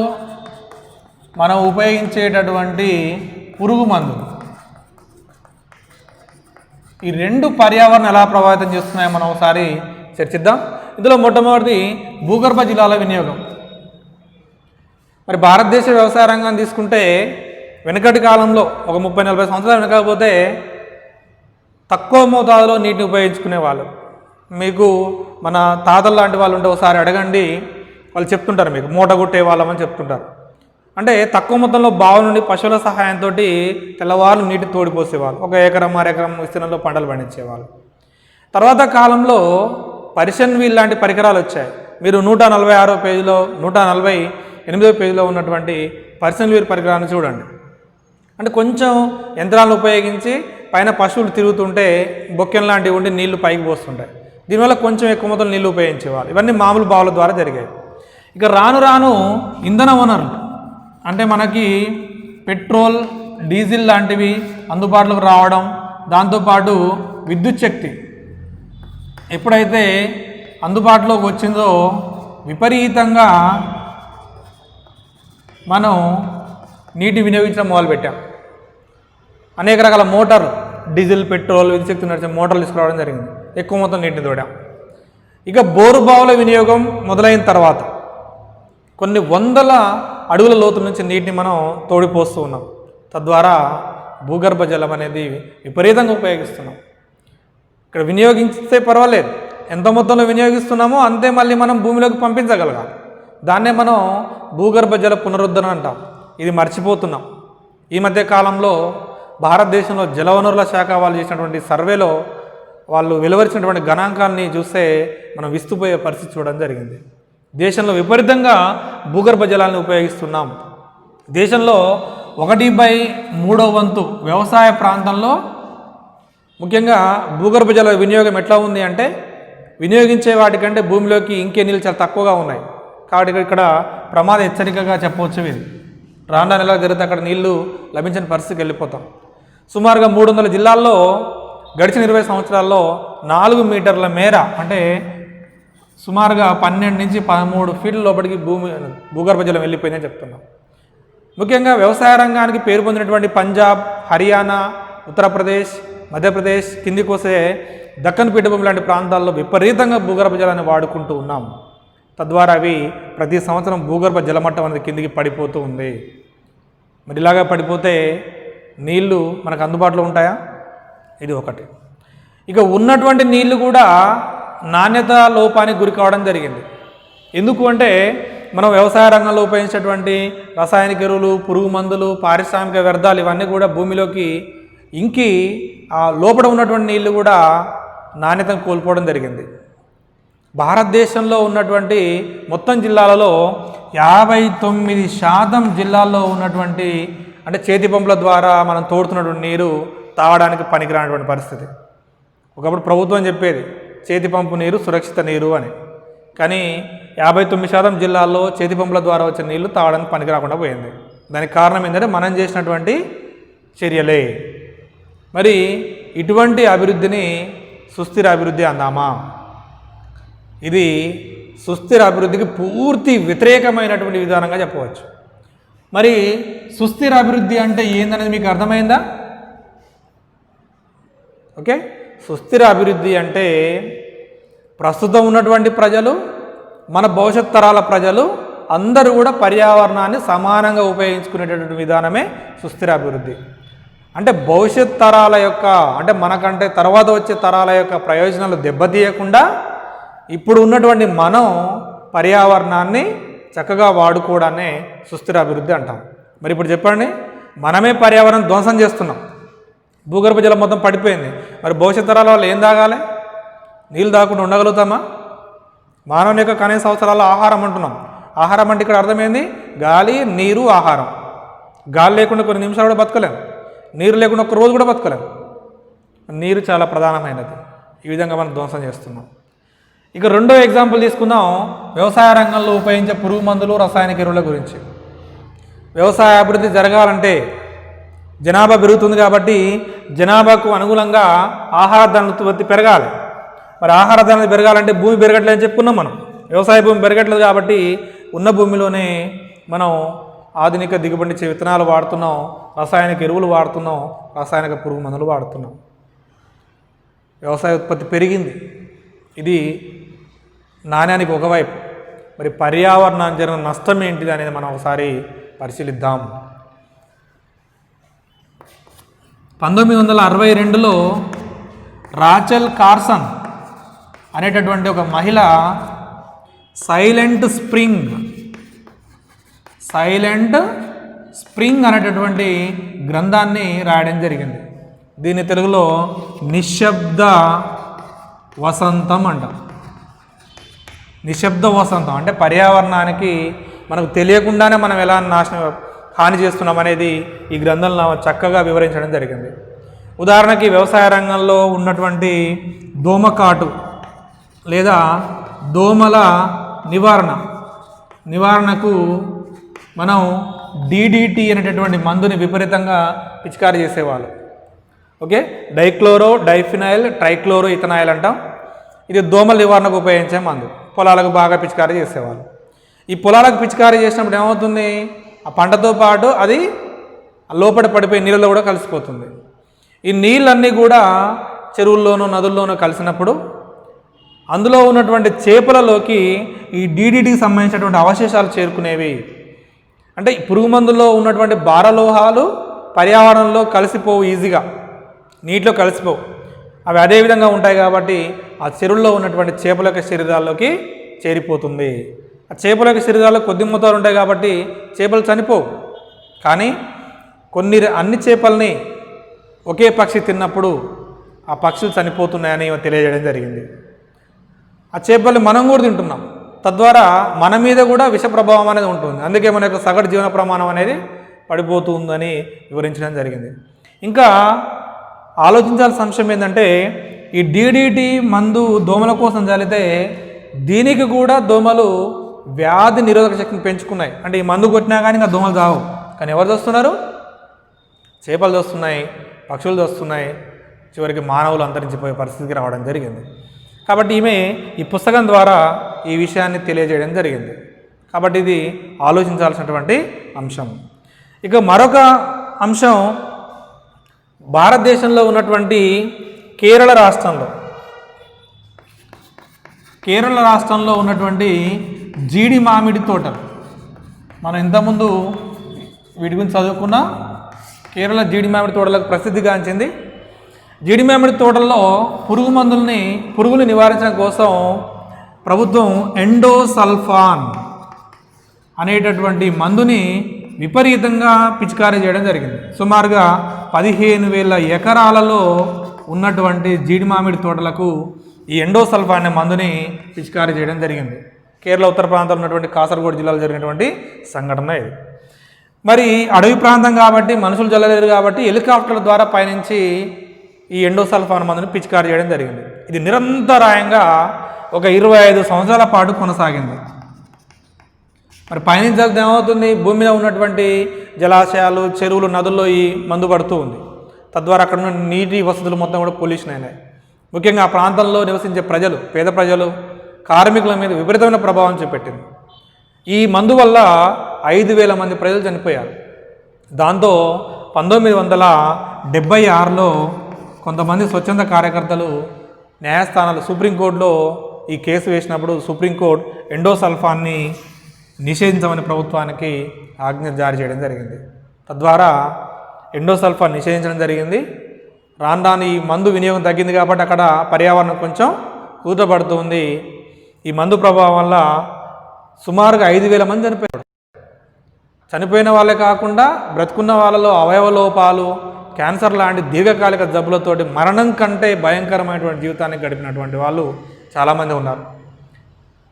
మనం ఉపయోగించేటటువంటి పురుగు మందులు. ఈ 2 పర్యావరణం ఎలా ప్రభావితం చేస్తున్నాయో మనం ఒకసారి చర్చిద్దాం. ఇందులో మొట్టమొదటిది భూగర్భ జలాల వినియోగం. మరి భారతదేశ వ్యవసాయ రంగాన్ని తీసుకుంటే వెనుకటి కాలంలో ఒక 30-40 సంవత్సరాలు వెనకపోతే తక్కువ మోతాదులో నీటిని ఉపయోగించుకునేవాళ్ళు. మీకు మన తాతలు లాంటి వాళ్ళు ఉంటే ఒకసారి అడగండి, వాళ్ళు చెప్తుంటారు, మీకు మూట కొట్టే వాళ్ళమని చెప్తుంటారు. అంటే తక్కువ మొత్తంలో బావి నుండి పశువుల సహాయంతో తెల్లవారు నీటి తోడిపోసేవాళ్ళు. 1 ఎకరం 1.5 ఎకరం విస్తీర్ణంలో పంటలు పండించేవాళ్ళు. తర్వాత కాలంలో పరిషన్ వీల్ లాంటి పరికరాలు వచ్చాయి. మీరు 146వ పేజీలో 148వ పేజీలో ఉన్నటువంటి పరిషన్ వీల్ పరికరాన్ని చూడండి. అంటే కొంచెం యంత్రాలను ఉపయోగించి పైన పశువులు తిరుగుతుంటే బొక్కెం లాంటివి ఉండి నీళ్లు పైకి పోస్తుంటాయి. దీనివల్ల కొంచెం ఎక్కువ మొత్తం నీళ్లు ఉపయోగించేవాళ్ళు. ఇవన్నీ మామూలు బావుల ద్వారా జరిగాయి. ఇక రాను రాను ఇంధన వనరులు అంటే మనకి పెట్రోల్, డీజిల్ లాంటివి అందుబాటులోకి రావడం, దాంతోపాటు విద్యుత్ శక్తి ఎప్పుడైతే అందుబాటులోకి వచ్చిందో విపరీతంగా మనం నీటి వినియోగించడం మొదలుపెట్టాం. అనేక రకాల మోటార్లు, డీజిల్, పెట్రోల్, విద్యుత్ శక్తి నడిచే మోటార్లు తీసుకురావడం జరిగింది. ఎక్కువ మొత్తం నీటిని తోడాం. ఇక బోరు బావుల వినియోగం మొదలైన తర్వాత కొన్ని వందల అడుగుల లోతు నుంచి నీటిని మనం తోడిపోస్తూ ఉన్నాం. తద్వారా భూగర్భ జలం అనేది విపరీతంగా ఉపయోగిస్తున్నాం. ఇక్కడ వినియోగిస్తే పర్వాలేదు, ఎంత మొత్తంలో వినియోగిస్తున్నామో అంతే మళ్ళీ మనం భూమిలోకి పంపించగలగాలి. దాన్నే మనం భూగర్భ జల పునరుద్ధరణ అంటాం. ఇది మర్చిపోతున్నాం. ఈ మధ్య కాలంలో భారతదేశంలో జలవనరుల శాఖ వాళ్ళు చేసినటువంటి సర్వేలో వాళ్ళు వెలువరిచినటువంటి గణాంకాలని చూస్తే మనం విస్తుపోయే పరిస్థితి చూడడం జరిగింది. దేశంలో విపరీతంగా భూగర్భ జలాలను ఉపయోగిస్తున్నాం. దేశంలో 1/3 వంతు వ్యవసాయ ప్రాంతంలో ముఖ్యంగా భూగర్భ జల వినియోగం ఎట్లా ఉంది అంటే వినియోగించే వాటికంటే భూమిలోకి ఇంకే నీళ్ళు చాలా తక్కువగా ఉన్నాయి. కాబట్టి ఇక్కడ ప్రమాద హెచ్చరికగా చెప్పవచ్చు. ఇది రాను నెల జరిగితే అక్కడ నీళ్లు లభించని పరిస్థితికి వెళ్ళిపోతాం. సుమారుగా 300 జిల్లాల్లో గడిచిన 20 సంవత్సరాల్లో 4 మీటర్ల మేర అంటే సుమారుగా 12 నుంచి 13 ఫీట్ల లోపలికి భూగర్భ జలం వెళ్ళిపోయిందని చెప్తున్నాం. ముఖ్యంగా వ్యవసాయ రంగానికి పేరు పొందినటువంటి పంజాబ్, హర్యానా, ఉత్తరప్రదేశ్, మధ్యప్రదేశ్, కిందికి వస్తే దక్కన్ పీఠభూమి లాంటి ప్రాంతాల్లో విపరీతంగా భూగర్భ జలాన్ని వాడుకుంటూ ఉన్నాం. తద్వారా అవి ప్రతి సంవత్సరం భూగర్భ జలమట్టం అనేది కిందికి పడిపోతూ ఉంది. మరి ఇలాగా పడిపోతే నీళ్లు మనకు అందుబాటులో ఉంటాయా? ఇది ఒకటి. ఇక ఉన్నటువంటి నీళ్లు కూడా నాణ్యత లోపానికి గురి కావడం జరిగింది. ఎందుకు అంటే మనం వ్యవసాయ రంగంలో ఉపయోగించేటువంటి రసాయనిక ఎరువులు, పురుగు మందులు, పారిశ్రామిక వ్యర్థాలు ఇవన్నీ కూడా భూమిలోకి ఇంకి ఆ లోపల ఉన్నటువంటి నీళ్లు కూడా నాణ్యతను కోల్పోవడం జరిగింది. భారతదేశంలో ఉన్నటువంటి మొత్తం జిల్లాలలో 59% జిల్లాల్లో ఉన్నటువంటి అంటే చేతి పంపుల ద్వారా మనం తోడుతున్నటువంటి నీరు తాగడానికి పనికిరానటువంటి పరిస్థితి. ఒకప్పుడు ప్రభుత్వం చెప్పేది చేతి పంపు నీరు సురక్షిత నీరు అని. కానీ 59% జిల్లాల్లో చేతి పంపుల ద్వారా వచ్చే నీళ్లు తాగడానికి పనికిరాకుండా పోయింది. దానికి కారణం ఏంటంటే మనం చేసినటువంటి చర్యలే. మరి ఇటువంటి అభివృద్ధిని సుస్థిర అభివృద్ధి అందామా? ఇది సుస్థిర అభివృద్ధికి పూర్తి వ్యతిరేకమైనటువంటి విధానంగా చెప్పవచ్చు. మరి సుస్థిర అభివృద్ధి అంటే ఏందనేది మీకు అర్థమైందా? ఓకే, సుస్థిర అభివృద్ధి అంటే ప్రస్తుతం ఉన్నటువంటి ప్రజలు, మన భవిష్యత్ తరాల ప్రజలు అందరూ కూడా పర్యావరణాన్ని సమానంగా ఉపయోగించుకునేటటువంటి విధానమే సుస్థిర అభివృద్ధి. అంటే భవిష్యత్ తరాల యొక్క అంటే మనకంటే తర్వాత వచ్చే తరాల యొక్క ప్రయోజనాలు దెబ్బతీయకుండా ఇప్పుడు ఉన్నటువంటి మనం పర్యావరణాన్ని చక్కగా వాడుకోవడాన్నే సుస్థిర అభివృద్ధి అంటాం. మరి ఇప్పుడు చెప్పండి, మనమే పర్యావరణం ధ్వంసం చేస్తున్నాం. భూగర్భ జలం మొత్తం పడిపోయింది. మరి భవిష్యత్ తరాల వాళ్ళు ఏం తాగాలి? నీళ్ళు తాగకుండా ఉండగలుగుతామా? మానవుని యొక్క కనీస అవసరాలు ఆహారం అంటున్నాం. ఆహారం అంటే ఇక్కడ అర్థమైంది గాలి, నీరు, ఆహారం. గాలి లేకుండా కొన్ని నిమిషాలు కూడా బతకలేం, నీరు లేకుండా ఒక రోజు కూడా బతకలేం. నీరు చాలా ప్రధానమైనది. ఈ విధంగా మనం ధ్వంసం చేస్తున్నాం. ఇక రెండో ఎగ్జాంపుల్ తీసుకుందాం, వ్యవసాయ రంగంలో ఉపయోగించే పురుగు మందులు, రసాయనిక ఎరువుల గురించి. వ్యవసాయ అభివృద్ధి జరగాలంటే జనాభా పెరుగుతుంది కాబట్టి జనాభాకు అనుగుణంగా ఆహార ధాన్యాల ఉత్పత్తి పెరగాలి. మరి ఆహార ధాన్యాలు పెరగాలంటే భూమి పెరగట్లేదని చెప్పుకున్నాం మనం. వ్యవసాయ భూమి పెరగట్లేదు కాబట్టి ఉన్న భూమిలోనే మనం ఆధునిక దిగుబడిచ్చే విత్తనాలు వాడుతున్నాం, రసాయనిక ఎరువులు వాడుతున్నాం, రసాయనిక పురుగు మందులు వాడుతున్నాం. వ్యవసాయ ఉత్పత్తి పెరిగింది. ఇది నాణ్యానికి ఒకవైపు. మరి పర్యావరణానికి జరిగిన నష్టం ఏంటిది అనేది మనం ఒకసారి పరిశీలిద్దాం. 1962లో రాచెల్ కార్సన్ అనేటటువంటి ఒక మహిళ సైలెంట్ స్ప్రింగ్ అనేటటువంటి గ్రంథాన్ని రాయడం జరిగింది. దీన్ని తెలుగులో నిశ్శబ్ద వసంతం అంటాం. నిశ్శబ్ద వసంతం అంటే పర్యావరణానికి మనకు తెలియకుండానే మనం ఎలా హాని చేస్తున్నాం అనేది ఈ గ్రంథంలో చక్కగా వివరించడం జరిగింది. ఉదాహరణకి వ్యవసాయ రంగంలో ఉన్నటువంటి దోమకాటు లేదా దోమల నివారణకు మనం DDT అనేటటువంటి మందుని విపరీతంగా పిచికారీ చేసేవాళ్ళు. Okay, dichloro diphenyl trichloro ethanoyl అంటాం. ఇది దోమల నివారణకు ఉపయోగించే మందు. పొలాలకు బాగా పిచికారీ చేసేవాళ్ళు. ఈ పొలాలకు పిచికారీ చేసినప్పుడు ఏమవుతుంది, ఆ పంటతో పాటు అది లోపల పడిపోయి నీళ్ళలో కూడా కలిసిపోతుంది. ఈ నీళ్ళన్నీ కూడా చెరువుల్లోనూ నదుల్లోనూ కలిసినప్పుడు అందులో ఉన్నటువంటి చేపలలోకి ఈ DDTకి సంబంధించినటువంటి అవశేషాలు చేరుకునేవి. అంటే పురుగు మందుల్లో ఉన్నటువంటి భారలోహాలు పర్యావరణంలో కలిసిపోవు, ఈజీగా నీటిలో కలిసిపోవు. అవి అదేవిధంగా ఉంటాయి కాబట్టి ఆ చెరువుల్లో ఉన్నటువంటి చేపల యొక్క శరీరాల్లోకి చేరిపోతుంది. ఆ చేపల యొక్క శరీరాల్లో కొద్ది మొత్తాలు ఉంటాయి కాబట్టి చేపలు చనిపోవు. కానీ అన్ని చేపల్ని ఒకే పక్షి తిన్నప్పుడు ఆ పక్షులు చనిపోతున్నాయని తెలియజేయడం జరిగింది. ఆ చేపల్ని మనం కూడా తింటున్నాం. తద్వారా మన మీద కూడా విష ప్రభావం అనేది ఉంటుంది. అందుకే మన యొక్క సగటు జీవన ప్రమాణం అనేది పడిపోతుందని వివరించడం జరిగింది. ఇంకా ఆలోచించాల్సిన అంశం ఏంటంటే ఈ DDT మందు దోమల కోసం చల్లితే దీనికి కూడా దోమలు వ్యాధి నిరోధక శక్తిని పెంచుకున్నాయి. అంటే ఈ మందు కొట్టినా కానీ ఇంకా దోమలు చావు. కానీ ఎవరు చూస్తున్నారు? చేపలు చూస్తున్నాయి. పక్షులు వస్తున్నాయి, చివరికి మానవులు అంతరించిపోయే పరిస్థితికి రావడం జరిగింది. కాబట్టి ఈమె ఈ పుస్తకం ద్వారా ఈ విషయాన్ని తెలియజేయడం జరిగింది. కాబట్టి ఇది ఆలోచించాల్సినటువంటి అంశం. ఇక మరొక అంశం, భారతదేశంలో ఉన్నటువంటి కేరళ రాష్ట్రంలో ఉన్నటువంటి జీడి మామిడి తోటలు, మనం ఇంతకుముందు వీటి గురించి చదువుకున్న కేరళ జీడి మామిడి తోటలకు ప్రసిద్ధిగాంచింది. జీడి మామిడి తోటల్లో పురుగులు నివారించడం కోసం ప్రభుత్వం ఎండోసల్ఫాన్ అనేటటువంటి మందుని విపరీతంగా పిచికారీ చేయడం జరిగింది. సుమారుగా 15,000 ఎకరాలలో ఉన్నటువంటి జీడి మామిడి తోటలకు ఈ ఎండోసల్ఫాన్ అనే మందుని పిచికారీ చేయడం జరిగింది. కేరళ ఉత్తర ప్రాంతంలో ఉన్నటువంటి కాసర్గోడ్ జిల్లాలో జరిగినటువంటి సంఘటన ఇది. మరి అడవి ప్రాంతం కాబట్టి మనుషులు జల్లలేరు కాబట్టి హెలికాప్టర్ల ద్వారా పయనించి ఈ ఎండోసల్ఫాన్ మందుని పిచికారీ చేయడం జరిగింది. ఇది నిరంతరాయంగా ఒక 25 సంవత్సరాల పాటు కొనసాగింది. మరి పయనించాల్సి ఏమవుతుంది, భూమి మీద ఉన్నటువంటి జలాశయాలు, చెరువులు, నదుల్లో ఈ మందు పడుతూ ఉంది. తద్వారా అక్కడ ఉన్న నీటి వసతులు మొత్తం కూడా పొల్యూషన్ అయినాయి. ముఖ్యంగా ఆ ప్రాంతంలో నివసించే ప్రజలు, పేద ప్రజలు, కార్మికుల మీద విపరీతమైన ప్రభావం చూపెట్టింది. ఈ మందు వల్ల 5,000 మంది ప్రజలు చనిపోయారు. దాంతో 1976లో కొంతమంది స్వచ్ఛంద కార్యకర్తలు న్యాయస్థానాలు, సుప్రీంకోర్టులో ఈ కేసు వేసినప్పుడు సుప్రీంకోర్టు ఎండోసల్ఫాన్ని నిషేధించమని ప్రభుత్వానికి ఆజ్ఞ జారీ చేయడం జరిగింది. తద్వారా ఎండోసల్ఫాన్ నిషేధించడం జరిగింది. రాను ఈ మందు వినియోగం తగ్గింది కాబట్టి అక్కడ పర్యావరణం కొంచెం కూతపడుతుంది. ఈ మందు ప్రభావం వల్ల సుమారుగా 5,000 మంది చనిపోయారు. చనిపోయిన వాళ్ళే కాకుండా బ్రతుకున్న వాళ్ళలో అవయవ లోపాలు, క్యాన్సర్ లాంటి దీర్ఘకాలిక జబ్బులతోటి మరణం కంటే భయంకరమైనటువంటి జీవితాన్ని గడిపినటువంటి వాళ్ళు చాలామంది ఉన్నారు.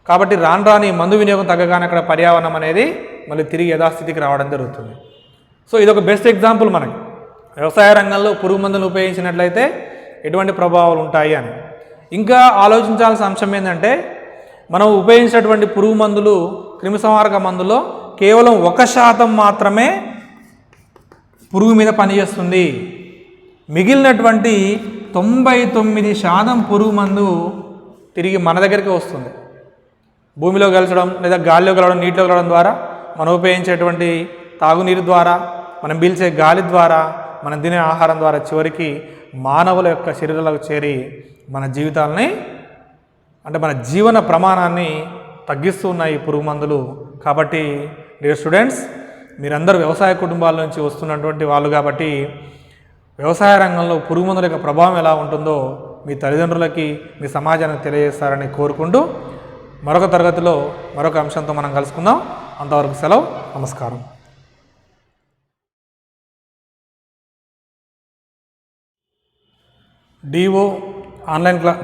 కాబట్టి రాను మందు వినియోగం తగ్గగానే అక్కడ పర్యావరణం అనేది మళ్ళీ తిరిగి యథాస్థితికి రావడం జరుగుతుంది. సో ఇదొక బెస్ట్ ఎగ్జాంపుల్ మనకి. వ్యవసాయ రంగంలో పురుగు మందులు ఉపయోగించినట్లయితే ఎటువంటి ప్రభావాలు ఉంటాయి అని. ఇంకా ఆలోచించాల్సిన అంశం ఏంటంటే, మనం ఉపయోగించినటువంటి పురుగు మందులు, క్రిమిసంహారక మందులో కేవలం 1% మాత్రమే పురుగు మీద పనిచేస్తుంది. మిగిలినటువంటి 99% పురుగు మందు తిరిగి మన దగ్గరికి వస్తుంది. భూమిలో కలచడం లేదా గాలిలో కలవడం, నీటిలో కలవడం ద్వారా, మనం ఉపయోగించేటువంటి తాగునీరు ద్వారా, మనం పీల్చే గాలి ద్వారా, మనం తినే ఆహారం ద్వారా చివరికి మానవుల యొక్క శరీరాలకు చేరి మన జీవితాలని, అంటే మన జీవన ప్రమాణాన్ని తగ్గిస్తూ ఉన్నాయి పురుగు మందులు. కాబట్టి డియర్ స్టూడెంట్స్, మీరందరూ వ్యవసాయ కుటుంబాల నుంచి వస్తున్నటువంటి వాళ్ళు కాబట్టి వ్యవసాయ రంగంలో పురుగు మందుల యొక్క ప్రభావం ఎలా ఉంటుందో మీ తల్లిదండ్రులకి, మీ సమాజానికి తెలియజేస్తారని కోరుకుంటూ మరొక తరగతిలో మరొక అంశంతో మనం కలుసుకుందాం. అంతవరకు సెలవు. నమస్కారం.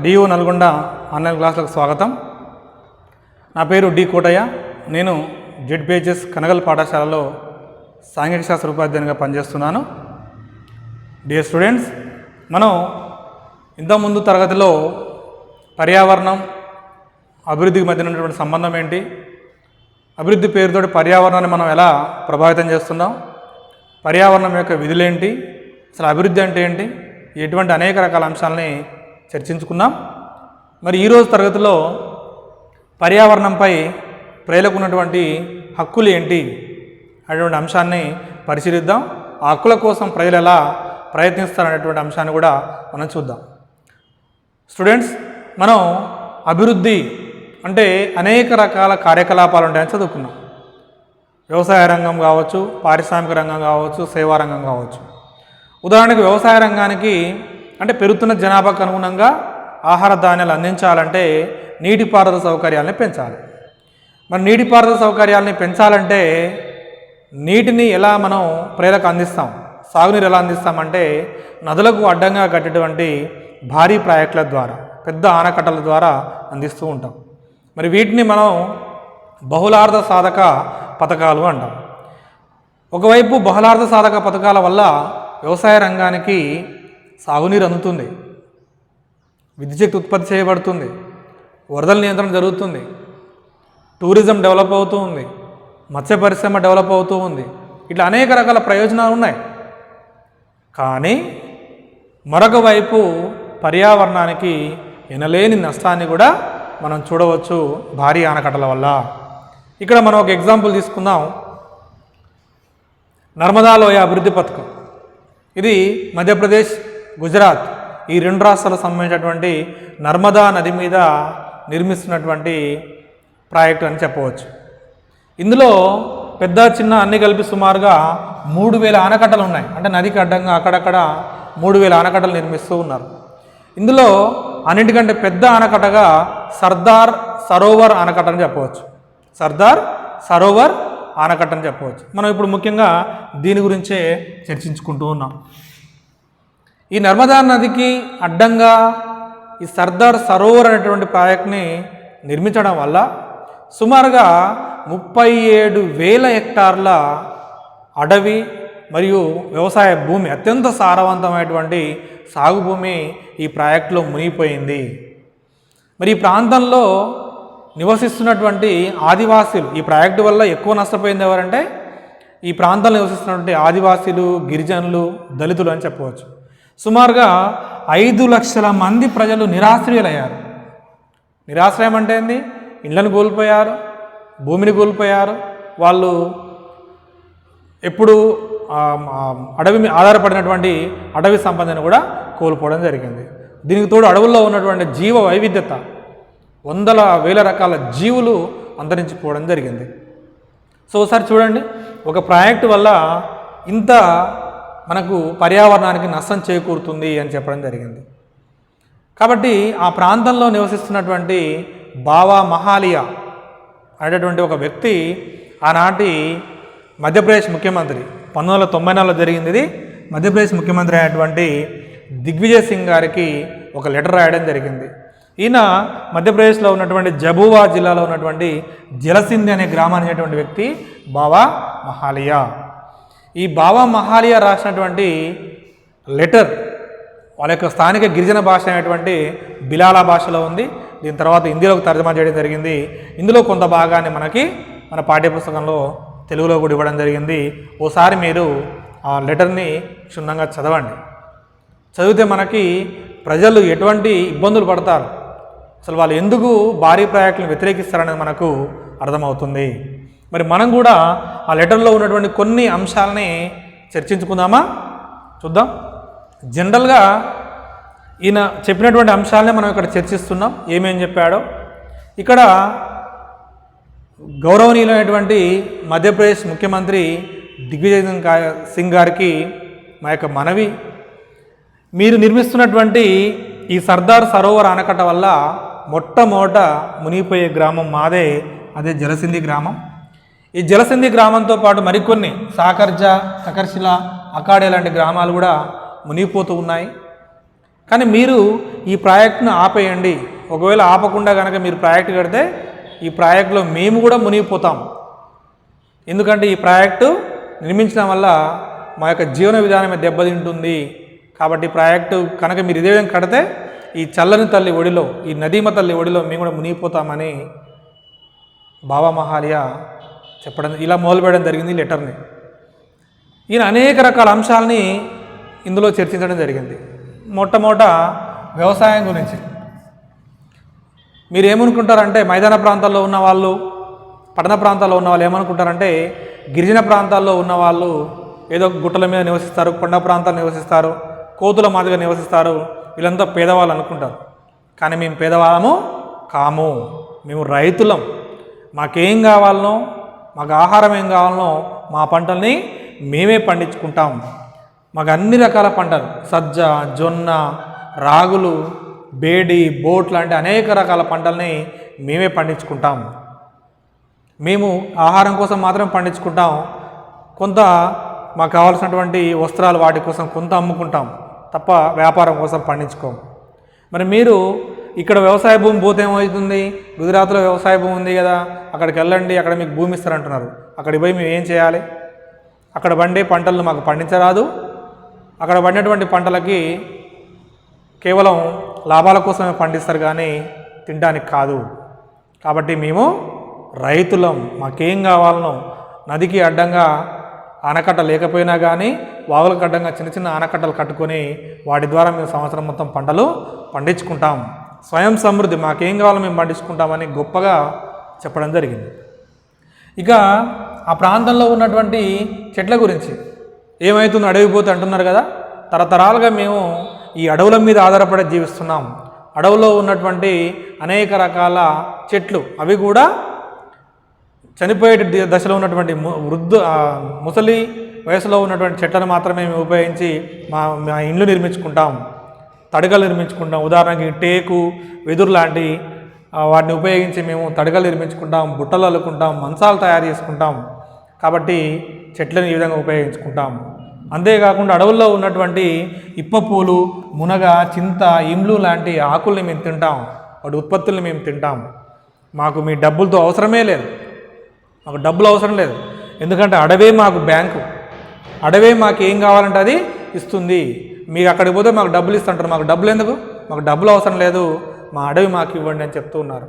డిఓ నల్గొండ ఆన్లైన్ క్లాసులకు స్వాగతం. నా పేరు డి కోటయ్య. నేను జెడ్పిహెచ్ఎస్ కనగల్ పాఠశాలలో సాంఘిక శాస్త్ర ఉపాధ్యాయునిగా పనిచేస్తున్నాను. డియర్ స్టూడెంట్స్, మనం ఇంతకుముందు తరగతిలో పర్యావరణం, అభివృద్ధికి మధ్య ఉన్నటువంటి సంబంధం ఏంటి, అభివృద్ధి పేరుతోటి పర్యావరణాన్ని మనం ఎలా ప్రభావితం చేస్తున్నాం, పర్యావరణం యొక్క విధులేంటి, అసలు అభివృద్ధి అంటే ఏంటి, ఇటువంటి అనేక రకాల అంశాలని చర్చించుకున్నాం. మరి ఈరోజు తరగతిలో పర్యావరణంపై ప్రజలకు ఉన్నటువంటి హక్కులు ఏంటి అనేటువంటి అంశాన్ని పరిశీలిద్దాం. ఆ హక్కుల కోసం ప్రజలు ఎలా ప్రయత్నిస్తారనేటువంటి అంశాన్ని కూడా మనం చూద్దాం. స్టూడెంట్స్, మనం అభివృద్ధి అంటే అనేక రకాల కార్యకలాపాలు ఉంటాయని చదువుకున్నాం. వ్యవసాయ రంగం కావచ్చు, పారిశ్రామిక రంగం కావచ్చు, సేవా రంగం కావచ్చు. ఉదాహరణకు వ్యవసాయ రంగానికి అంటే పెరుగుతున్న జనాభాకు అనుగుణంగా ఆహార ధాన్యాలు అందించాలంటే నీటిపారుదల సౌకర్యాలని పెంచాలి. మరి నీటిపారుదల సౌకర్యాలని పెంచాలంటే నీటిని ఎలా మనం ప్రజలకు అందిస్తాం, సాగునీరు ఎలా అందిస్తామంటే నదులకు అడ్డంగా కట్టేటువంటి భారీ ప్రాజెక్టుల ద్వారా, పెద్ద ఆనకట్టల ద్వారా అందిస్తూ ఉంటాం. మరి వీటిని మనం బహుళార్థ సాధక పథకాలు అంటాం. ఒకవైపు బహుళార్థ సాధక పథకాల వల్ల వ్యవసాయ రంగానికి సాగునీరు అందుతుంది, విద్యుత్ శక్తి ఉత్పత్తి చేయబడుతుంది, వరదల నియంత్రణ జరుగుతుంది, టూరిజం డెవలప్ అవుతూ ఉంది, మత్స్య పరిశ్రమ డెవలప్ అవుతూ ఉంది. ఇట్లా అనేక రకాల ప్రయోజనాలు ఉన్నాయి. కానీ మరొక వైపు పర్యావరణానికి ఎనలేని నష్టాన్ని కూడా మనం చూడవచ్చు భారీ ఆనకట్టల వల్ల. ఇక్కడ మనం ఒక ఎగ్జాంపుల్ తీసుకుందాం. నర్మదా లోయ అభివృద్ధి పథకం, ఇది మధ్యప్రదేశ్, గుజరాత్ ఈ రెండు రాష్ట్రాలకు సంబంధించినటువంటి నర్మదా నది మీద నిర్మిస్తున్నటువంటి ప్రాజెక్టు అని చెప్పవచ్చు. ఇందులో పెద్ద చిన్న అన్ని కలిపి సుమారుగా 3000 ఆనకట్టలు ఉన్నాయి. అంటే నదికి అడ్డంగా అక్కడక్కడ 3000 ఆనకట్టలు నిర్మిస్తూ ఉన్నారు. ఇందులో అన్నింటికంటే పెద్ద ఆనకట్టగా సర్దార్ సరోవర్ ఆనకట్ట అని చెప్పవచ్చు. సర్దార్ సరోవర్ ఆనకట్ట అని చెప్పవచ్చు. మనం ఇప్పుడు ముఖ్యంగా దీని గురించే చర్చించుకుంటూ ఉన్నాం. ఈ నర్మదా నదికి అడ్డంగా ఈ సర్దార్ సరోవర్ అనేటువంటి ప్రాజెక్ట్ని నిర్మించడం వల్ల సుమారుగా 37,000 హెక్టార్ల అడవి మరియు వ్యవసాయ భూమి, అత్యంత సారవంతమైనటువంటి సాగు భూమి ఈ ప్రాజెక్టులో మునిగిపోయింది. మరి ఈ ప్రాంతంలో నివసిస్తున్నటువంటి ఆదివాసీలు, ఈ ప్రాజెక్టు వల్ల ఎక్కువ నష్టపోయింది ఎవరంటే ఈ ప్రాంతంలో నివసిస్తున్నటువంటి ఆదివాసీలు, గిరిజనులు, దళితులు అని చెప్పవచ్చు. సుమారుగా 5 లక్షల మంది ప్రజలు నిరాశ్రయులయ్యారు. నిరాశ్రయం అంటే ఏంది? ఇళ్లను కోల్పోయారు, భూమిని కోల్పోయారు. వాళ్ళు ఎప్పుడు అడవి ఆధారపడినటువంటి అడవి సంపదను కూడా కోల్పోవడం జరిగింది. దీనికి తోడు అడవుల్లో ఉన్నటువంటి జీవ వైవిధ్యత, వందల వేల రకాల జీవులు అంతరించిపోవడం జరిగింది. సో ఒకసారి చూడండి, ఒక ప్రాజెక్టు వల్ల ఇంత మనకు పర్యావరణానికి నష్టం చేకూరుతుంది అని చెప్పడం జరిగింది. కాబట్టి ఆ ప్రాంతంలో నివసిస్తున్నటువంటి బావా మహాలియా అనేటటువంటి ఒక వ్యక్తి ఆనాటి మధ్యప్రదేశ్ ముఖ్యమంత్రి 1994లో జరిగింది. ఇది మధ్యప్రదేశ్ ముఖ్యమంత్రి అయినటువంటి దిగ్విజయ్ సింగ్ గారికి ఒక లెటర్ రాయడం జరిగింది. ఈయన మధ్యప్రదేశ్లో ఉన్నటువంటి జబువా జిల్లాలో ఉన్నటువంటి జలసింధి అనే గ్రామానికి చెందినటువంటి వ్యక్తి బావా మహాలియా. ఈ బావా మహాలియా రాసినటువంటి లెటర్ వాళ్ళ యొక్క స్థానిక గిరిజన భాష అయినటువంటి బిలాలా భాషలో ఉంది. దీని తర్వాత హిందీలోకి తర్జమా చేయడం జరిగింది. ఇందులో కొంత భాగాన్ని మనకి మన పాఠ్యపుస్తకంలో తెలుగులో కూడా ఇవ్వడం జరిగింది. ఓసారి మీరు ఆ లెటర్ని క్షుణ్ణంగా చదవండి. చదివితే మనకి ప్రజలు ఎటువంటి ఇబ్బందులు పడతారు, అసలు వాళ్ళు ఎందుకు భారీ ప్రాజెక్టులను వ్యతిరేకిస్తారనేది మనకు అర్థమవుతుంది. మరి మనం కూడా ఆ లెటర్లో ఉన్నటువంటి కొన్ని అంశాలని చర్చించుకుందామా? చూద్దాం. జనరల్గా ఈయన చెప్పినటువంటి అంశాలనే మనం ఇక్కడ చర్చిస్తున్నాం. ఏమేం చెప్పాడో ఇక్కడ గౌరవనీయులైనటువంటి మధ్యప్రదేశ్ ముఖ్యమంత్రి దిగ్విజయ్ సింగ్ గారికి మా యొక్క మనవి, మీరు నిర్మిస్తున్నటువంటి ఈ సర్దార్ సరోవర్ ఆనకట్ట వల్ల మొట్టమొదట మునిగిపోయే గ్రామం మాదే, అదే జలసింధి గ్రామం. ఈ జలసింధి గ్రామంతో పాటు మరికొన్ని సాకర్జా, తకర్శిల, అకాడే లాంటి గ్రామాలు కూడా మునిగిపోతూ ఉన్నాయి. కానీ మీరు ఈ ప్రాజెక్టును ఆపేయండి. ఒకవేళ ఆపకుండా కనుక మీరు ప్రాజెక్టు కడితే ఈ ప్రాజెక్టులో మేము కూడా మునిగిపోతాం. ఎందుకంటే ఈ ప్రాజెక్టు నిర్మించడం వల్ల మా యొక్క జీవన విధానమే దెబ్బతింటుంది. కాబట్టి ఈ ప్రాజెక్టు కనుక మీరు ఇదే విధంగా కడితే ఈ చల్లని తల్లి ఒడిలో, ఈ నదీమ తల్లి ఒడిలో మేము కూడా మునిగిపోతామని బావా మహాలియా చెప్పడం, ఇలా మొదలుపెట్టడం జరిగింది లెటర్ని. ఈయన అనేక రకాల అంశాలని ఇందులో చర్చించడం జరిగింది. మొట్టమొదట వ్యవసాయం గురించి. మీరు ఏమనుకుంటారంటే మైదాన ప్రాంతాల్లో ఉన్న వాళ్ళు, పట్టణ ప్రాంతాల్లో ఉన్న వాళ్ళు ఏమనుకుంటారంటే గిరిజన ప్రాంతాల్లో ఉన్న వాళ్ళు ఏదో గుట్టల మీద నివసిస్తారు, కొండ ప్రాంతాలు నివసిస్తారు, కోతుల మాదిరిగా నివసిస్తారు, వీళ్ళంతా పేదవాళ్ళు అనుకుంటారు. కానీ మేము పేదవాళ్ళము కాము, మేము రైతులం. మాకేం కావాలనో, మాకు ఆహారం ఏం కావాలనో మా పంటల్ని మేమే పండించుకుంటాం. మాకు అన్ని రకాల పంటలు, సజ్జ, జొన్న, రాగులు, బేడి, బోట్ లాంటి అనేక రకాల పంటల్ని మేమే పండించుకుంటాం. మేము ఆహారం కోసం మాత్రం పండించుకుంటాం. కొంత మాకు కావాల్సినటువంటి వస్త్రాలు వాటి కోసం కొంత అమ్ముకుంటాం తప్ప వ్యాపారం కోసం పండించుకోం. మరి మీరు ఇక్కడ వ్యవసాయ భూమి పోతే ఏమవుతుంది? గుజరాత్లో వ్యవసాయ భూమి ఉంది కదా, అక్కడికి వెళ్ళండి, అక్కడ మీకు భూమి ఇస్తారంటున్నారు. అక్కడికి పోయి మేము ఏం చేయాలి? అక్కడ పండే పంటలను మాకు పండించరాదు. అక్కడ పండినటువంటి పంటలకి కేవలం లాభాల కోసమే పండిస్తారు కానీ తినడానికి కాదు. కాబట్టి మేము రైతులం, మాకేం కావాలనో నదికి అడ్డంగా ఆనకట్ట లేకపోయినా కానీ వాగులకు అడ్డంగా చిన్న చిన్న ఆనకట్టలు కట్టుకొని వాటి ద్వారా మేము సంవత్సరం మొత్తం పంటలు పండించుకుంటాం. స్వయం సమృద్ధి, మాకేం కావాలో మేము పండించుకుంటామని గొప్పగా చెప్పడం జరిగింది. ఇక ఆ ప్రాంతంలో ఉన్నటువంటి చెట్ల గురించి ఏమవుతుంది, అడవిపోతే అంటున్నారు కదా. తరతరాలుగా మేము ఈ అడవుల మీద ఆధారపడి జీవిస్తున్నాం. అడవులో ఉన్నటువంటి అనేక రకాల చెట్లు అవి కూడా చనిపోయే దశలో ఉన్నటువంటి ముసలి వయసులో ఉన్నటువంటి చెట్లను మాత్రమే మేము ఉపయోగించి మా ఇండ్లు నిర్మించుకుంటాం, తడికలు నిర్మించుకుంటాం. ఉదాహరణకి టేకు, వెదురు లాంటి వాటిని ఉపయోగించి మేము తడికలు నిర్మించుకుంటాం, బుట్టలు అల్లుకుంటాం, మంచాలు తయారు చేసుకుంటాం. కాబట్టి చెట్లను ఈ విధంగా ఉపయోగించుకుంటాం. అంతేకాకుండా అడవుల్లో ఉన్నటువంటి ఇప్పపూలు, మునగ, చింత, ఇమ్లు లాంటి ఆకుల్ని మేము తింటాం, వాటి ఉత్పత్తుల్ని మేము తింటాం. మాకు మీ డబ్బులతో అవసరమే లేదు, మాకు డబ్బులు అవసరం లేదు. ఎందుకంటే అడవే మాకు బ్యాంకు, అడవే మాకు ఏం కావాలంటే అది ఇస్తుంది. మీకు అక్కడికి పోతే మాకు డబ్బులు ఇస్తుంటారు, మాకు డబ్బులు ఎందుకు, మాకు డబ్బులు అవసరం లేదు, మా అడవి మాకు ఇవ్వండి అని చెప్తూ ఉన్నారు.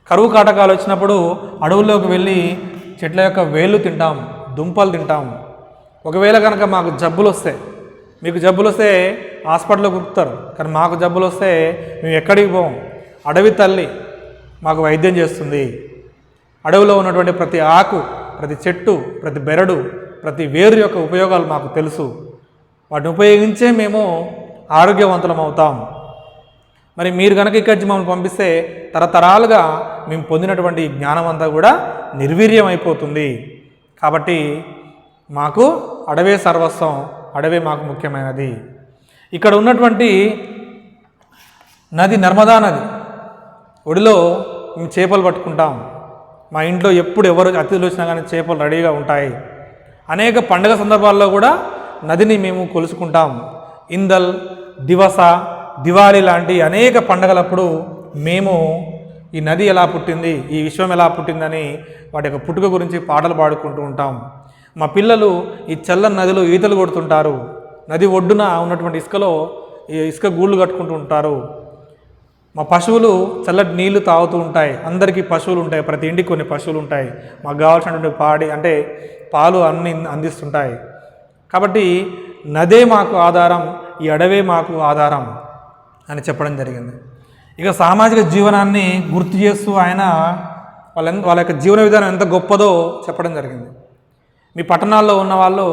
కరువు కాటకాలు వచ్చినప్పుడు అడవుల్లోకి వెళ్ళి చెట్ల యొక్క వేళ్ళు తింటాం, దుంపలు తింటాం. ఒకవేళ కనుక మాకు జబ్బులు వస్తే, మీకు జబ్బులు వస్తే హాస్పిటల్లో కురుకుతారు, కానీ మాకు జబ్బులు వస్తే మేము ఎక్కడికి పోం, అడవి తల్లి మాకు వైద్యం చేస్తుంది. అడవిలో ఉన్నటువంటి ప్రతి ఆకు, ప్రతి చెట్టు, ప్రతి బెరడు, ప్రతి వేరు యొక్క ఉపయోగాలు మాకు తెలుసు. వాటిని ఉపయోగించే మేము ఆరోగ్యవంతులం అవుతాం. మరి మీరు కనుక ఇక్కడి మమ్మల్ని పంపిస్తే తరతరాలుగా మేము పొందినటువంటి జ్ఞానం అంతా కూడా నిర్వీర్యం అయిపోతుంది. కాబట్టి మాకు అడవే సర్వస్వం, అడవే మాకు ముఖ్యమైనది. ఇక్కడ ఉన్నటువంటి నది నర్మదా నది ఒడిలో మేము చేపలు పట్టుకుంటాం. మా ఇంట్లో ఎప్పుడు ఎవరు అతిథులు వచ్చినా కానీ చేపలు రెడీగా ఉంటాయి. అనేక పండుగ సందర్భాల్లో కూడా నదిని మేము కొలుసుకుంటాం. ఇందల్, దివస, దివాళీ లాంటి అనేక పండుగలప్పుడు మేము ఈ నది ఎలా పుట్టింది, ఈ విశ్వం ఎలా పుట్టిందని వాటి యొక్క పుట్టుక గురించి పాటలు పాడుకుంటూ ఉంటాం. మా పిల్లలు ఈ చల్లని నదిలో ఈతలు కొడుతుంటారు. నది ఒడ్డున ఉన్నటువంటి ఇసుకలో ఇసుక గూళ్ళు కట్టుకుంటూ ఉంటారు. మా పశువులు చల్లటి నీళ్లు తాగుతూ ఉంటాయి. అందరికీ పశువులు ఉంటాయి, ప్రతి ఇంటికి కొన్ని పశువులు ఉంటాయి. మాకు కావాల్సినటువంటి పాలు అన్ని అందిస్తుంటాయి. కాబట్టి నదే మాకు ఆధారం, ఈ అడవే మాకు ఆధారం అని చెప్పడం జరిగింది. ఇక సామాజిక జీవనాన్ని గుర్తు చేస్తూ ఆయన వాళ్ళ యొక్క జీవన విధానం ఎంత గొప్పదో చెప్పడం జరిగింది. మీ పట్టణాల్లో ఉన్న వాళ్ళు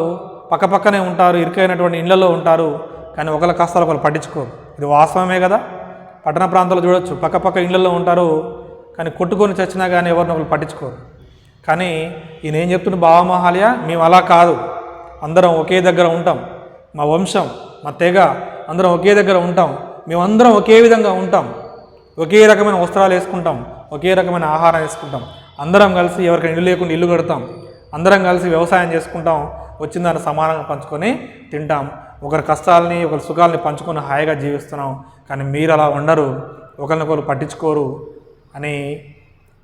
పక్కపక్కనే ఉంటారు, ఇరుకైనటువంటి ఇళ్లలో ఉంటారు, కానీ ఒకళ్ళ కష్టాలు ఒకళ్ళు పట్టించుకోరు. ఇది వాస్తవమే కదా. పట్టణ ప్రాంతాల్లో చూడొచ్చు, పక్కపక్క ఇళ్లలో ఉంటారు, కానీ కొట్టుకొని చచ్చినా కానీ ఎవరిని ఒకళ్ళు పట్టించుకోరు. కానీ ఈయన ఏం చెప్తున్న బావమహాల్య, మేము అలా కాదు, అందరం ఒకే దగ్గర ఉంటాం, మా వంశం, మా తెగ అందరం ఒకే దగ్గర ఉంటాం, మేమందరం ఒకే విధంగా ఉంటాం, ఒకే రకమైన వస్త్రాలు వేసుకుంటాం, ఒకే రకమైన ఆహారం వేసుకుంటాం, అందరం కలిసి ఎవరికైనా ఇల్లు లేకుండా ఇల్లు కడతాం, అందరం కలిసి వ్యవసాయం చేసుకుంటాం, వచ్చిన దాన్ని సమానంగా పంచుకొని తింటాం, ఒకరి కష్టాలని ఒకరి సుఖాలని పంచుకొని హాయిగా జీవిస్తున్నాం. కానీ మీరు అలా ఉండరు, ఒకరినొకరు పట్టించుకోరు అని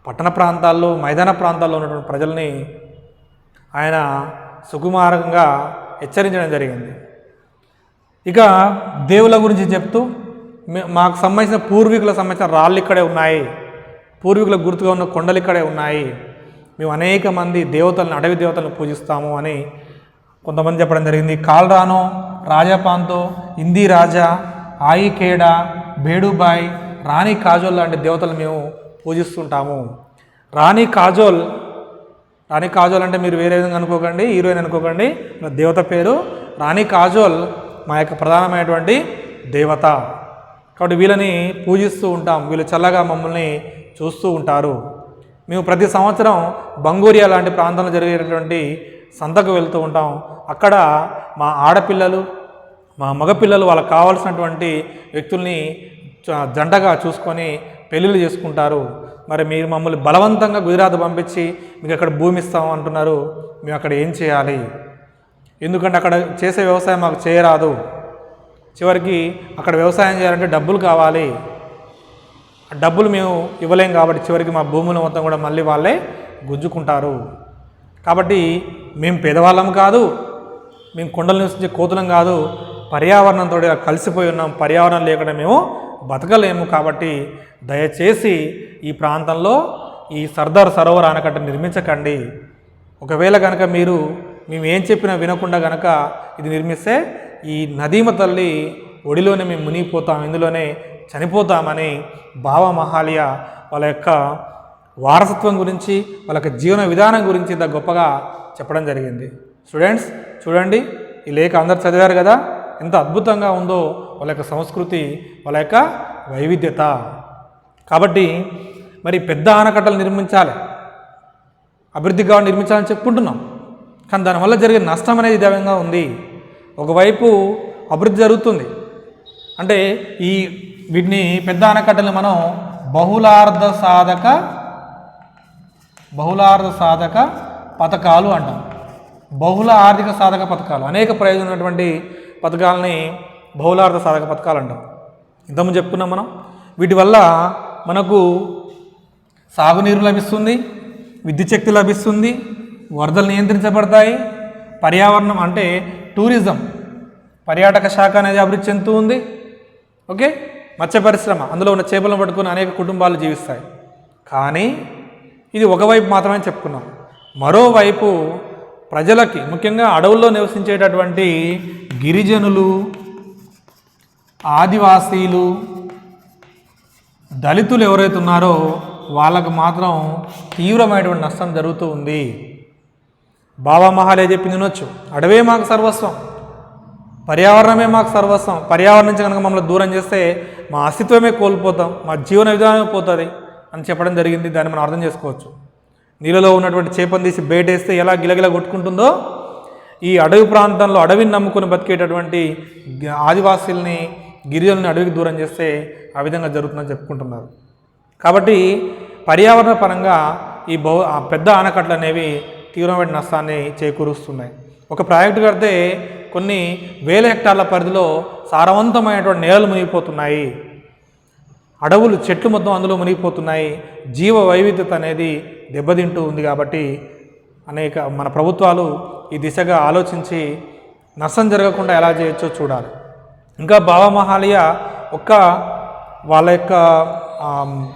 పట్టణ ప్రాంతాల్లో, మైదాన ప్రాంతాల్లో ఉన్నటువంటి ప్రజల్ని ఆయన సుకుమారంగా హెచ్చరించడం జరిగింది. ఇక దేవుల గురించి చెప్తూ మాకు సంబంధించిన పూర్వీకులకు సంబంధించిన రాళ్ళు ఇక్కడే ఉన్నాయి, పూర్వీకులకు గుర్తుగా ఉన్న కొండలు ఇక్కడే ఉన్నాయి, మేము అనేక మంది దేవతలను, అడవి దేవతలను పూజిస్తాము అని కొంతమంది చెప్పడం జరిగింది. కాల్రానో, రాజాపాంతో, ఇందీ రాజా, ఆయికేడా, బేడుబాయ్, రాణి కాజోల్ లాంటి దేవతలు మేము పూజిస్తుంటాము. రాణి కాజోల్ అంటే మీరు వేరే విధంగా అనుకోకండి, హీరోయిన్ అనుకోకండి, దేవత పేరు రాణి కాజోల్ మా యొక్క ప్రధానమైనటువంటి దేవత. కాబట్టి వీళ్ళని పూజిస్తూ ఉంటాం, వీళ్ళు చల్లగా మమ్మల్ని చూస్తూ ఉంటారు. మేము ప్రతి సంవత్సరం బంగూరియా లాంటి ప్రాంతంలో జరిగేటటువంటి సంతకు వెళ్తూ ఉంటాం. అక్కడ మా ఆడపిల్లలు, మా మగపిల్లలు వాళ్ళకి కావాల్సినటువంటి వ్యక్తుల్ని జంటగా చూసుకొని పెళ్ళిళ్ళు చేసుకుంటారు. మరి మీరు మమ్మల్ని బలవంతంగా గుజరాత్ పంపించి మీకు అక్కడ భూమి ఇస్తాం అంటున్నారు, మేము అక్కడ ఏం చేయాలి? ఎందుకంటే అక్కడ చేసే వ్యవసాయం మాకు చేయరాదు, చివరికి అక్కడ వ్యవసాయం చేయాలంటే డబ్బులు కావాలి, ఆ డబ్బులు మేము ఇవ్వలేం, కాబట్టి చివరికి మా భూములు మొత్తం కూడా మళ్ళీ వాళ్ళే గుంజుకుంటారు. కాబట్టి మేము పేదవాళ్ళం కాదు, మేము కొండలు నివసించే కోతులం కాదు, పర్యావరణంతో కలిసిపోయి ఉన్నాం, పర్యావరణం లేకుండా మేము బతకలేము. కాబట్టి దయచేసి ఈ ప్రాంతంలో ఈ సర్దార్ సరోవర్ ఆనకట్ట నిర్మించకండి. ఒకవేళ కనుక మీరు మేము ఏం చెప్పినా వినకుండా గనక ఇది నిర్మిస్తే ఈ నదీమ తల్లి ఒడిలోనే మేము మునిగిపోతాం, ఇందులోనే చనిపోతామని బావా మహాలియ వాళ్ళ యొక్క వారసత్వం గురించి, వాళ్ళ యొక్క జీవన విధానం గురించి ఇంత గొప్పగా చెప్పడం జరిగింది. స్టూడెంట్స్ చూడండి, ఈ లేఖ అందరు చదివారు కదా, ఎంత అద్భుతంగా ఉందో వాళ్ళ యొక్క సంస్కృతి, వాళ్ళ యొక్క వైవిధ్యత. కాబట్టి మరి పెద్ద ఆనకట్టలు నిర్మించాలి, అభివృద్ధి కావాలి, నిర్మించాలని చెప్పుకుంటున్నాం. కానీ దానివల్ల జరిగే నష్టం అనేది ఇదే విధంగా ఉంది. ఒకవైపు అభివృద్ధి జరుగుతుంది అంటే వీటిని పెద్ద ఆనకట్టలు మనం బహుళార్థ సాధక పథకాలు అంటాం. బహుళ ఆర్థిక సాధక పథకాలు, అనేక ప్రయోజనం ఉన్నటువంటి పథకాలని బహుళార్థ సాధక పథకాలు అంటాం. ఇంతకుముందు చెప్పుకున్నాం మనం. వీటి వల్ల మనకు సాగునీరు లభిస్తుంది, విద్యుత్ శక్తి లభిస్తుంది, వరదలు నియంత్రించబడతాయి, పర్యావరణం అంటే టూరిజం, పర్యాటక శాఖ అనేది అభివృద్ధి చెందుతూ ఉంది. ఓకే, మత్స్య పరిశ్రమ, అందులో ఉన్న చేపలను పట్టుకుని అనేక కుటుంబాలు జీవిస్తాయి. కానీ ఇది ఒకవైపు మాత్రమే చెప్పుకున్నాం. మరోవైపు ప్రజలకి, ముఖ్యంగా అడవుల్లో నివసించేటటువంటి గిరిజనులు, ఆదివాసీలు, దళితులు ఎవరైతే ఉన్నారో వాళ్ళకు మాత్రం తీవ్రమైనటువంటి నష్టం జరుగుతూ ఉంది. బావా మహాలియ చెప్పింది వినొచ్చు, అడవే మాకు సర్వస్వం, పర్యావరణమే మాకు సర్వస్వం, పర్యావరణం నుంచి కనుక మమ్మల్ని దూరం చేస్తే మా అస్తిత్వమే కోల్పోతాం, మా జీవన విధానమే పోతుంది అని చెప్పడం జరిగింది. దాన్ని మనం అర్థం చేసుకోవచ్చు. నీళ్ళలో ఉన్నటువంటి చేపను తీసి బయటేస్తే ఎలా గిలగిల కొట్టుకుంటుందో, ఈ అడవి ప్రాంతంలో అడవిని నమ్ముకుని బతికేటటువంటి ఆదివాసీల్ని, గిరిజనుల్ని అడవికి దూరం చేస్తే ఆ విధంగా జరుగుతుందని చెప్పుకుంటున్నారు. కాబట్టి పర్యావరణ పరంగా ఈ పెద్ద ఆనకట్టలు అనేవి తీవ్రమైన నష్టాన్ని చేకూరుస్తున్నాయి. ఒక ప్రాజెక్టు కడితే కొన్ని వేల హెక్టార్ల పరిధిలో సారవంతమైనటువంటి నేలలు మునిగిపోతున్నాయి, అడవులు, చెట్లు మొత్తం అందులో మునిగిపోతున్నాయి, జీవ వైవిధ్యత అనేది దెబ్బతింటూ ఉంది. కాబట్టి మన ప్రభుత్వాలు ఈ దిశగా ఆలోచించి నష్టం జరగకుండా ఎలా చేయొచ్చో చూడాలి. ఇంకా బావా మహాలియ వాళ్ళ యొక్క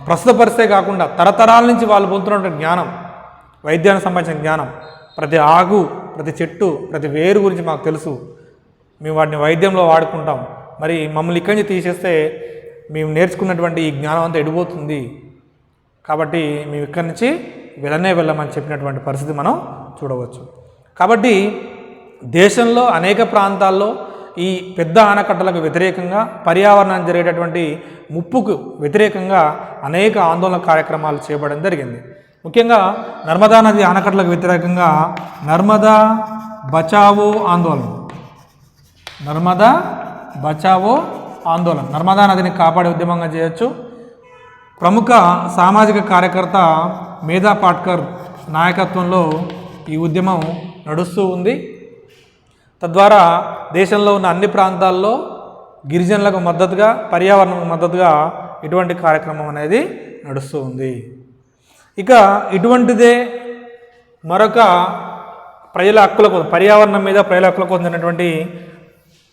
ప్రస్తుత పరిస్థితే కాకుండా తరతరాల నుంచి వాళ్ళు పొందుతున్నటువంటి జ్ఞానం, వైద్యానికి సంబంధించిన జ్ఞానం, ప్రతి ఆకు, ప్రతి చెట్టు, ప్రతి వేరు గురించి మాకు తెలుసు, మేము వాటిని వైద్యంలో వాడుకుంటాం. మరి మమ్మల్ని ఇక్కడి నుంచి తీసేస్తే మేము నేర్చుకున్నటువంటి ఈ జ్ఞానం అంతా ఎడిపోతుంది. కాబట్టి మేము ఇక్కడి నుంచి వెళ్ళమని చెప్పినటువంటి పరిస్థితి మనం చూడవచ్చు. కాబట్టి దేశంలో అనేక ప్రాంతాల్లో ఈ పెద్ద ఆనకట్టలకు వ్యతిరేకంగా, పర్యావరణానికి జరిగేటటువంటి ముప్పుకు వ్యతిరేకంగా అనేక ఆందోళన కార్యక్రమాలు చేపట్టడం జరిగింది. ముఖ్యంగా నర్మదా నది ఆనకట్టలకు వ్యతిరేకంగా నర్మదా బచావో ఆందోళన, నర్మదా నదిని కాపాడే ఉద్యమంగా చేయొచ్చు. ప్రముఖ సామాజిక కార్యకర్త మేధా పాట్కర్ నాయకత్వంలో ఈ ఉద్యమం నడుస్తూ ఉంది. తద్వారా దేశంలో ఉన్న అన్ని ప్రాంతాల్లో గిరిజనులకు మద్దతుగా, పర్యావరణకు మద్దతుగా ఇటువంటి కార్యక్రమం అనేది నడుస్తూ ఉంది. ఇక ఇటువంటిదే మరొక ప్రజల హక్కుల కోసం, పర్యావరణం మీద ప్రజల హక్కుల కోసం జరిగినటువంటి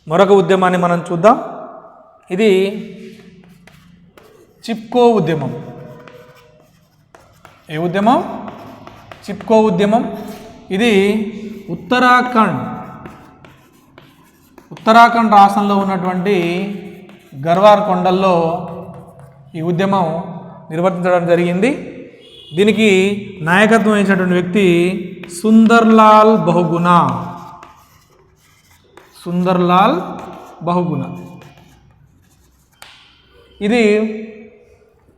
మరొక ఉద్యమాన్ని మనం చూద్దాం. ఇది చిప్కో ఉద్యమం. ఏ ఉద్యమం? చిప్కో ఉద్యమం. ఇది ఉత్తరాఖండ్ రాష్ట్రంలో ఉన్నటువంటి గర్వార్ కొండల్లో ఈ ఉద్యమం నిర్వర్తించడం జరిగింది. దీనికి నాయకత్వం వహించినటువంటి వ్యక్తి సుందర్లాల్ బహుగుణ. ఇది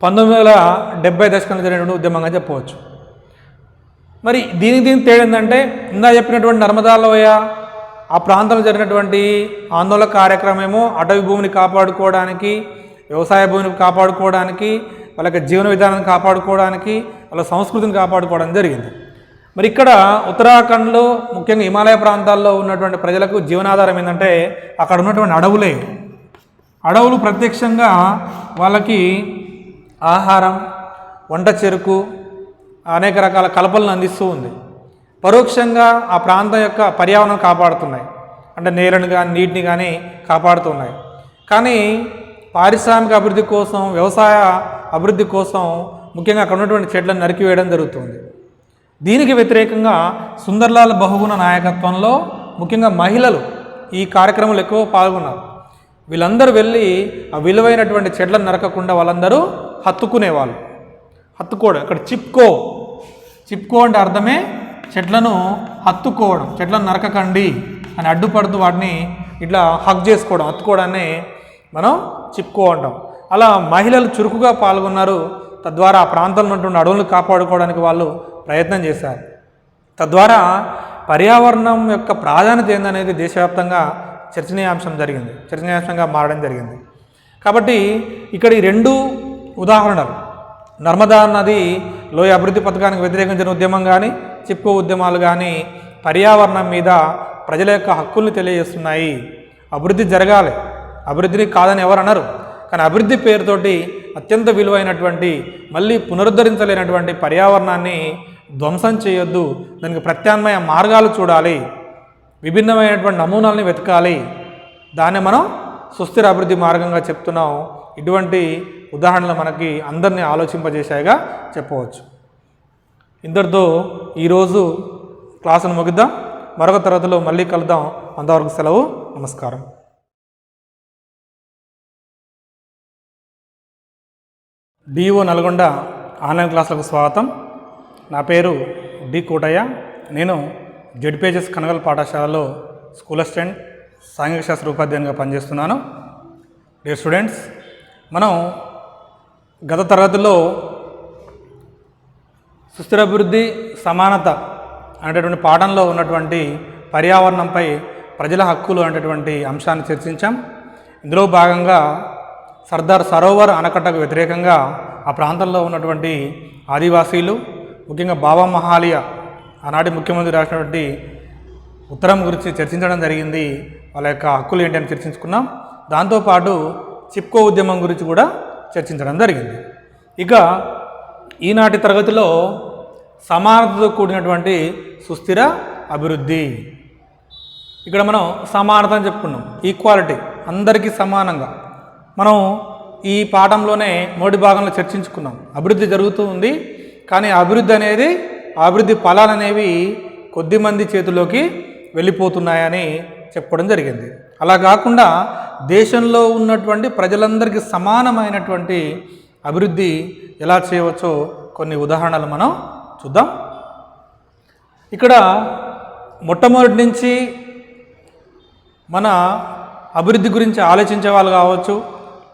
1970 దశకంలో జరిగినటువంటి ఉద్యమంగా చెప్పవచ్చు. మరి దీనికి తేడా ఏంటంటే, ఇందా చెప్పినటువంటి నర్మదా లోయ ఆ ప్రాంతంలో జరిగినటువంటి ఆందోళన కార్యక్రమమేమో అటవీ భూమిని కాపాడుకోవడానికి, వ్యవసాయ భూమిని కాపాడుకోవడానికి, వాళ్ళకి జీవన విధానాన్ని కాపాడుకోవడానికి, వాళ్ళ సంస్కృతిని కాపాడుకోవడం జరిగింది. మరి ఇక్కడ ఉత్తరాఖండ్లో, ముఖ్యంగా హిమాలయ ప్రాంతాల్లో ఉన్నటువంటి ప్రజలకు జీవనాధారం ఏంటంటే అక్కడ ఉన్నటువంటి అడవులే. అడవులు ప్రత్యక్షంగా వాళ్ళకి ఆహారం, వంట చెరుకు, అనేక రకాల కలపలను అందిస్తూ ఉంది. పరోక్షంగా ఆ ప్రాంతం యొక్క పర్యావరణం కాపాడుతున్నాయి, అంటే నేలను కానీ నీటిని కానీ కాపాడుతున్నాయి. కానీ పారిశ్రామిక అభివృద్ధి కోసం, వ్యవసాయ అభివృద్ధి కోసం ముఖ్యంగా అక్కడ ఉన్నటువంటి చెట్లను నరికివేయడం జరుగుతుంది. దీనికి వ్యతిరేకంగా సుందర్లాల్ బహుగుణ నాయకత్వంలో ముఖ్యంగా మహిళలు ఈ కార్యక్రమంలో ఎక్కువ పాల్గొన్నారు. వీళ్ళందరూ వెళ్ళి ఆ విలువైనటువంటి చెట్లను నరకకుండా వాళ్ళందరూ హత్తుకునేవాళ్ళు. హత్తుకోవడం, ఇక్కడ చిప్కో అంటే అర్థమే చెట్లను హత్తుకోవడం, చెట్లను నరకకండి అని అడ్డుపడుతూ వాటిని ఇట్లా హక్ చేసుకోవడం, హత్తుకోవడాన్ని మనం చిప్కో అంటాం. అలా మహిళలు చురుకుగా పాల్గొన్నారు. తద్వారా ఆ ప్రాంతంలో ఉన్నటువంటి అడవులను కాపాడుకోవడానికి వాళ్ళు ప్రయత్నం చేశారు. తద్వారా పర్యావరణం యొక్క ప్రాధాన్యత ఏందనేది దేశవ్యాప్తంగా చర్చనీయాంశంగా మారడం జరిగింది. కాబట్టి ఇక్కడ ఈ రెండు ఉదాహరణలు, నర్మదా నది లోయ అభివృద్ధి పథకానికి వ్యతిరేకించిన ఉద్యమం కానీ, చిప్కో ఉద్యమాలు కానీ పర్యావరణం మీద ప్రజల యొక్క హక్కుల్ని తెలియజేస్తున్నాయి. అభివృద్ధి జరగాలి, అభివృద్ధిని కాదని ఎవరు అనరు. కానీ అభివృద్ధి పేరుతోటి అత్యంత విలువైనటువంటి మళ్ళీ పునరుద్ధరించలేనటువంటి పర్యావరణాన్ని ధ్వంసం చేయొద్దు. దానికి ప్రత్యామ్నాయ మార్గాలు చూడాలి, విభిన్నమైనటువంటి నమూనాలని వెతకాలి. దాన్ని మనం సుస్థిర అభివృద్ధి మార్గంగా చెప్తున్నాం. ఇటువంటి ఉదాహరణలు మనకి అందరినీ ఆలోచింపజేశాయిగా చెప్పవచ్చు. ఇంతటితో ఈరోజు క్లాసును ముగిద్దాం. మరొక తరగతిలో మళ్ళీ కలుద్దాం. అంతవరకు సెలవు. నమస్కారం. డిఓ నల్గొండ ఆన్లైన్ క్లాసులకు స్వాగతం. నా పేరు డి కోటయ్య. నేను జెడ్పీహెచ్ఎస్ కనగల్ పాఠశాలలో స్కూల్ అసిస్టెంట్ సాంఘిక శాస్త్ర ఉపాధ్యాయునిగా పనిచేస్తున్నాను. డియర్ స్టూడెంట్స్, మనం గత తరగతిలో సుస్థిర అభివృద్ధి సమానత అనేటటువంటి పాఠంలో ఉన్నటువంటి పర్యావరణంపై ప్రజల హక్కులు అనేటటువంటి అంశాన్ని చర్చించాం. ఇందులో భాగంగా సర్దార్ సరోవర్ ఆనకట్టకు వ్యతిరేకంగా ఆ ప్రాంతంలో ఉన్నటువంటి ఆదివాసీలు, ముఖ్యంగా బాబా మహాలియ ఆనాటి ముఖ్యమంత్రి రాసినటువంటి ఉత్తరం గురించి చర్చించడం జరిగింది. వాళ్ళ యొక్క హక్కులు ఏంటి అని చర్చించుకున్నాం. దాంతోపాటు చిప్కో ఉద్యమం గురించి కూడా చర్చించడం జరిగింది. ఇక ఈనాటి తరగతిలో సమానతతో కూడినటువంటి సుస్థిర అభివృద్ధి. ఇక్కడ మనం సమానత అని చెప్పుకున్నాం, ఈక్వాలిటీ, అందరికీ సమానంగా. మనం ఈ పాఠంలోనే మొదటి భాగంలో చర్చించుకున్నాం. అభివృద్ధి జరుగుతూ ఉంది, కానీ అభివృద్ధి అనేది, అభివృద్ధి ఫలాలు అనేవి కొద్దిమంది చేతిలోకి వెళ్ళిపోతున్నాయని చెప్పుకోవడం జరిగింది. అలా కాకుండా దేశంలో ఉన్నటువంటి ప్రజలందరికీ సమానమైనటువంటి అభివృద్ధి ఎలా చేయవచ్చో కొన్ని ఉదాహరణలు మనం చూద్దాం. ఇక్కడ మొట్టమొదటి నుంచి మన అభివృద్ధి గురించి ఆలోచించే వాళ్ళు కావచ్చు,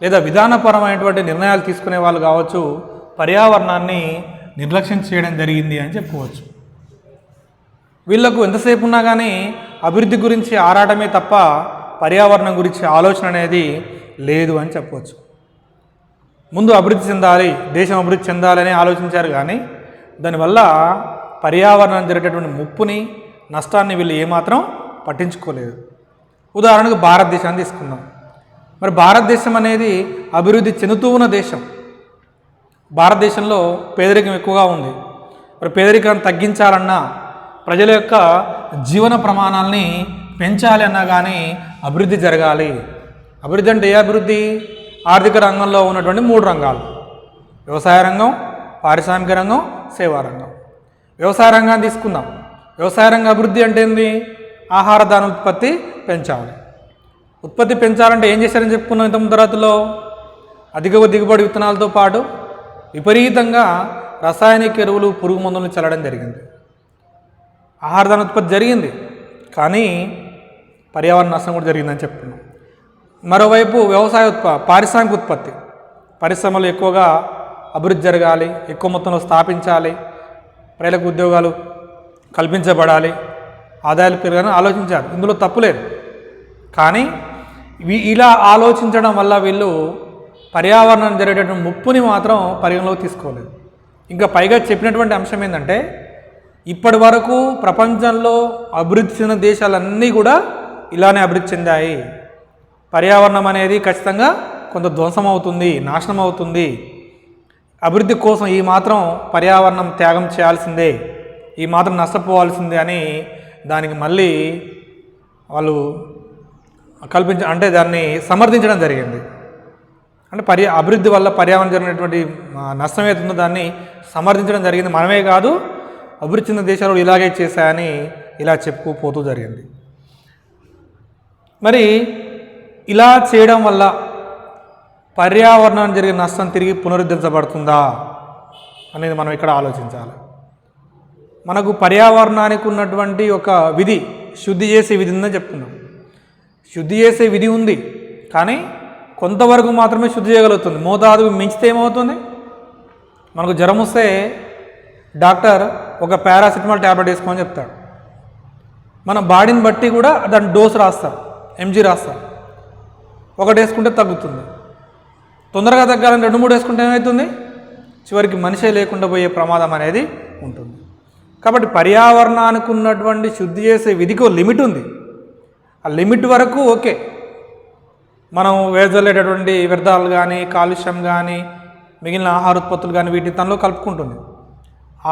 లేదా విధానపరమైనటువంటి నిర్ణయాలు తీసుకునే వాళ్ళు కావచ్చు, పర్యావరణాన్ని నిర్లక్ష్యం చేయడం జరిగింది అని చెప్పుకోవచ్చు. వీళ్లకు ఎంతసేపు ఉన్నా కానీ అభివృద్ధి గురించి ఆరాటమే తప్ప పర్యావరణం గురించి ఆలోచన అనేది లేదు అని చెప్పవచ్చు. ముందు అభివృద్ధి చెందాలి, దేశం అభివృద్ధి చెందాలి అని ఆలోచించారు, కానీ దానివల్ల పర్యావరణం జరిగేటటువంటి ముప్పుని, నష్టాన్ని వీళ్ళు ఏమాత్రం పట్టించుకోలేదు. ఉదాహరణకు భారతదేశాన్ని తీసుకుందాం. మరి భారతదేశం అనేది అభివృద్ధి చెందుతూ ఉన్న దేశం. భారతదేశంలో పేదరికం ఎక్కువగా ఉంది. మరి పేదరికాన్ని తగ్గించాలన్నా, ప్రజల యొక్క జీవన ప్రమాణాలని పెంచాలి అన్నా కానీ అభివృద్ధి జరగాలి. అభివృద్ధి అంటే ఏ అభివృద్ధి? ఆర్థిక రంగంలో ఉన్నటువంటి 3 రంగాలు: వ్యవసాయ రంగం, పారిశ్రామిక రంగం, సేవా రంగం. వ్యవసాయ రంగాన్ని తీసుకుందాం. వ్యవసాయ రంగ అభివృద్ధి అంటే ఏంది? ఆహార ధాన్య ఉత్పత్తి పెంచాలి. ఉత్పత్తి పెంచాలంటే ఏం చేశారని చెప్పుకున్నాం ఇంతకుముందు తరగతిలో. అధిక దిగుబడి విత్తనాలతో పాటు విపరీతంగా రసాయనిక ఎరువులు, పురుగు మందులను చల్లడం జరిగింది. ఆహార ధాన్య ఉత్పత్తి జరిగింది, కానీ పర్యావరణ నష్టం కూడా జరిగిందని చెప్పుకున్నాం. మరోవైపు పారిశ్రామిక ఉత్పత్తి, పరిశ్రమలు ఎక్కువగా అభివృద్ధి జరగాలి, ఎక్కువ మొత్తంలో స్థాపించాలి, ప్రజలకు ఉద్యోగాలు కల్పించబడాలి, ఆదాయాలు పెరగాలని ఆలోచించారు. ఇందులో తప్పులేదు. కానీ ఇలా ఆలోచించడం వల్ల వీళ్ళు పర్యావరణం జరిగేటటువంటి ముప్పుని మాత్రం పరిగణలోకి తీసుకోలేదు. ఇంకా పైగా చెప్పినటువంటి అంశం ఏంటంటే, ఇప్పటి వరకు ప్రపంచంలో అభివృద్ధి చెందిన దేశాలన్నీ కూడా ఇలానే అభివృద్ధి చెందాయి. పర్యావరణం అనేది ఖచ్చితంగా కొంత ధ్వంసం అవుతుంది, నాశనం అవుతుంది. అభివృద్ధి కోసం ఈ మాత్రం పర్యావరణం త్యాగం చేయాల్సిందే, ఈ మాత్రం నష్టపోవాల్సిందే అని దానికి మళ్ళీ వాళ్ళు అంటే దాన్ని సమర్థించడం జరిగింది. అంటే అభివృద్ధి వల్ల పర్యావరణం జరిగినటువంటి నష్టం ఏతుందో దాన్ని సమర్థించడం జరిగింది. మనమే కాదు, అభివృద్ధి చెందిన దేశాలు ఇలాగే చేశాయని ఇలా చెప్పుకుపోతూ జరిగింది. మరి ఇలా చేయడం వల్ల పర్యావరణానికి జరిగే నష్టం తిరిగి పునరుద్ధరించబడుతుందా అనేది మనం ఇక్కడ ఆలోచించాలి. మనకు పర్యావరణానికి ఉన్నటువంటి ఒక విధి, శుద్ధి చేసే విధి ఉందని చెప్తున్నాం. శుద్ధి చేసే విధి ఉంది, కానీ కొంతవరకు మాత్రమే శుద్ధి చేయగలుగుతుంది. మోతాదు మించితే ఏమవుతుంది? మనకు జ్వరం వస్తే డాక్టర్ ఒక పారాసిటమాల్ ట్యాబ్లెట్ వేసుకోమని చెప్తాడు. మన బాడీని బట్టి కూడా దాని డోస్ రాస్తారు, ఎంజీ రాస్తారు. ఒకటి వేసుకుంటే తగ్గుతుంది. తొందరగా తగ్గాలని 2-3 వేసుకుంటే ఏమవుతుంది? చివరికి మనిషే లేకుండా పోయే ప్రమాదం అనేది ఉంటుంది. కాబట్టి పర్యావరణానికి ఉన్నటువంటి శుద్ధి చేసే విధికి ఒక లిమిట్ ఉంది. ఆ లిమిట్ వరకు ఓకే, మనం వేదలేటటువంటి వ్యర్థాలు కానీ, కాలుష్యం కానీ, మిగిలిన ఆహార ఉత్పత్తులు కానీ వీటిని తనలో కలుపుకుంటుంది.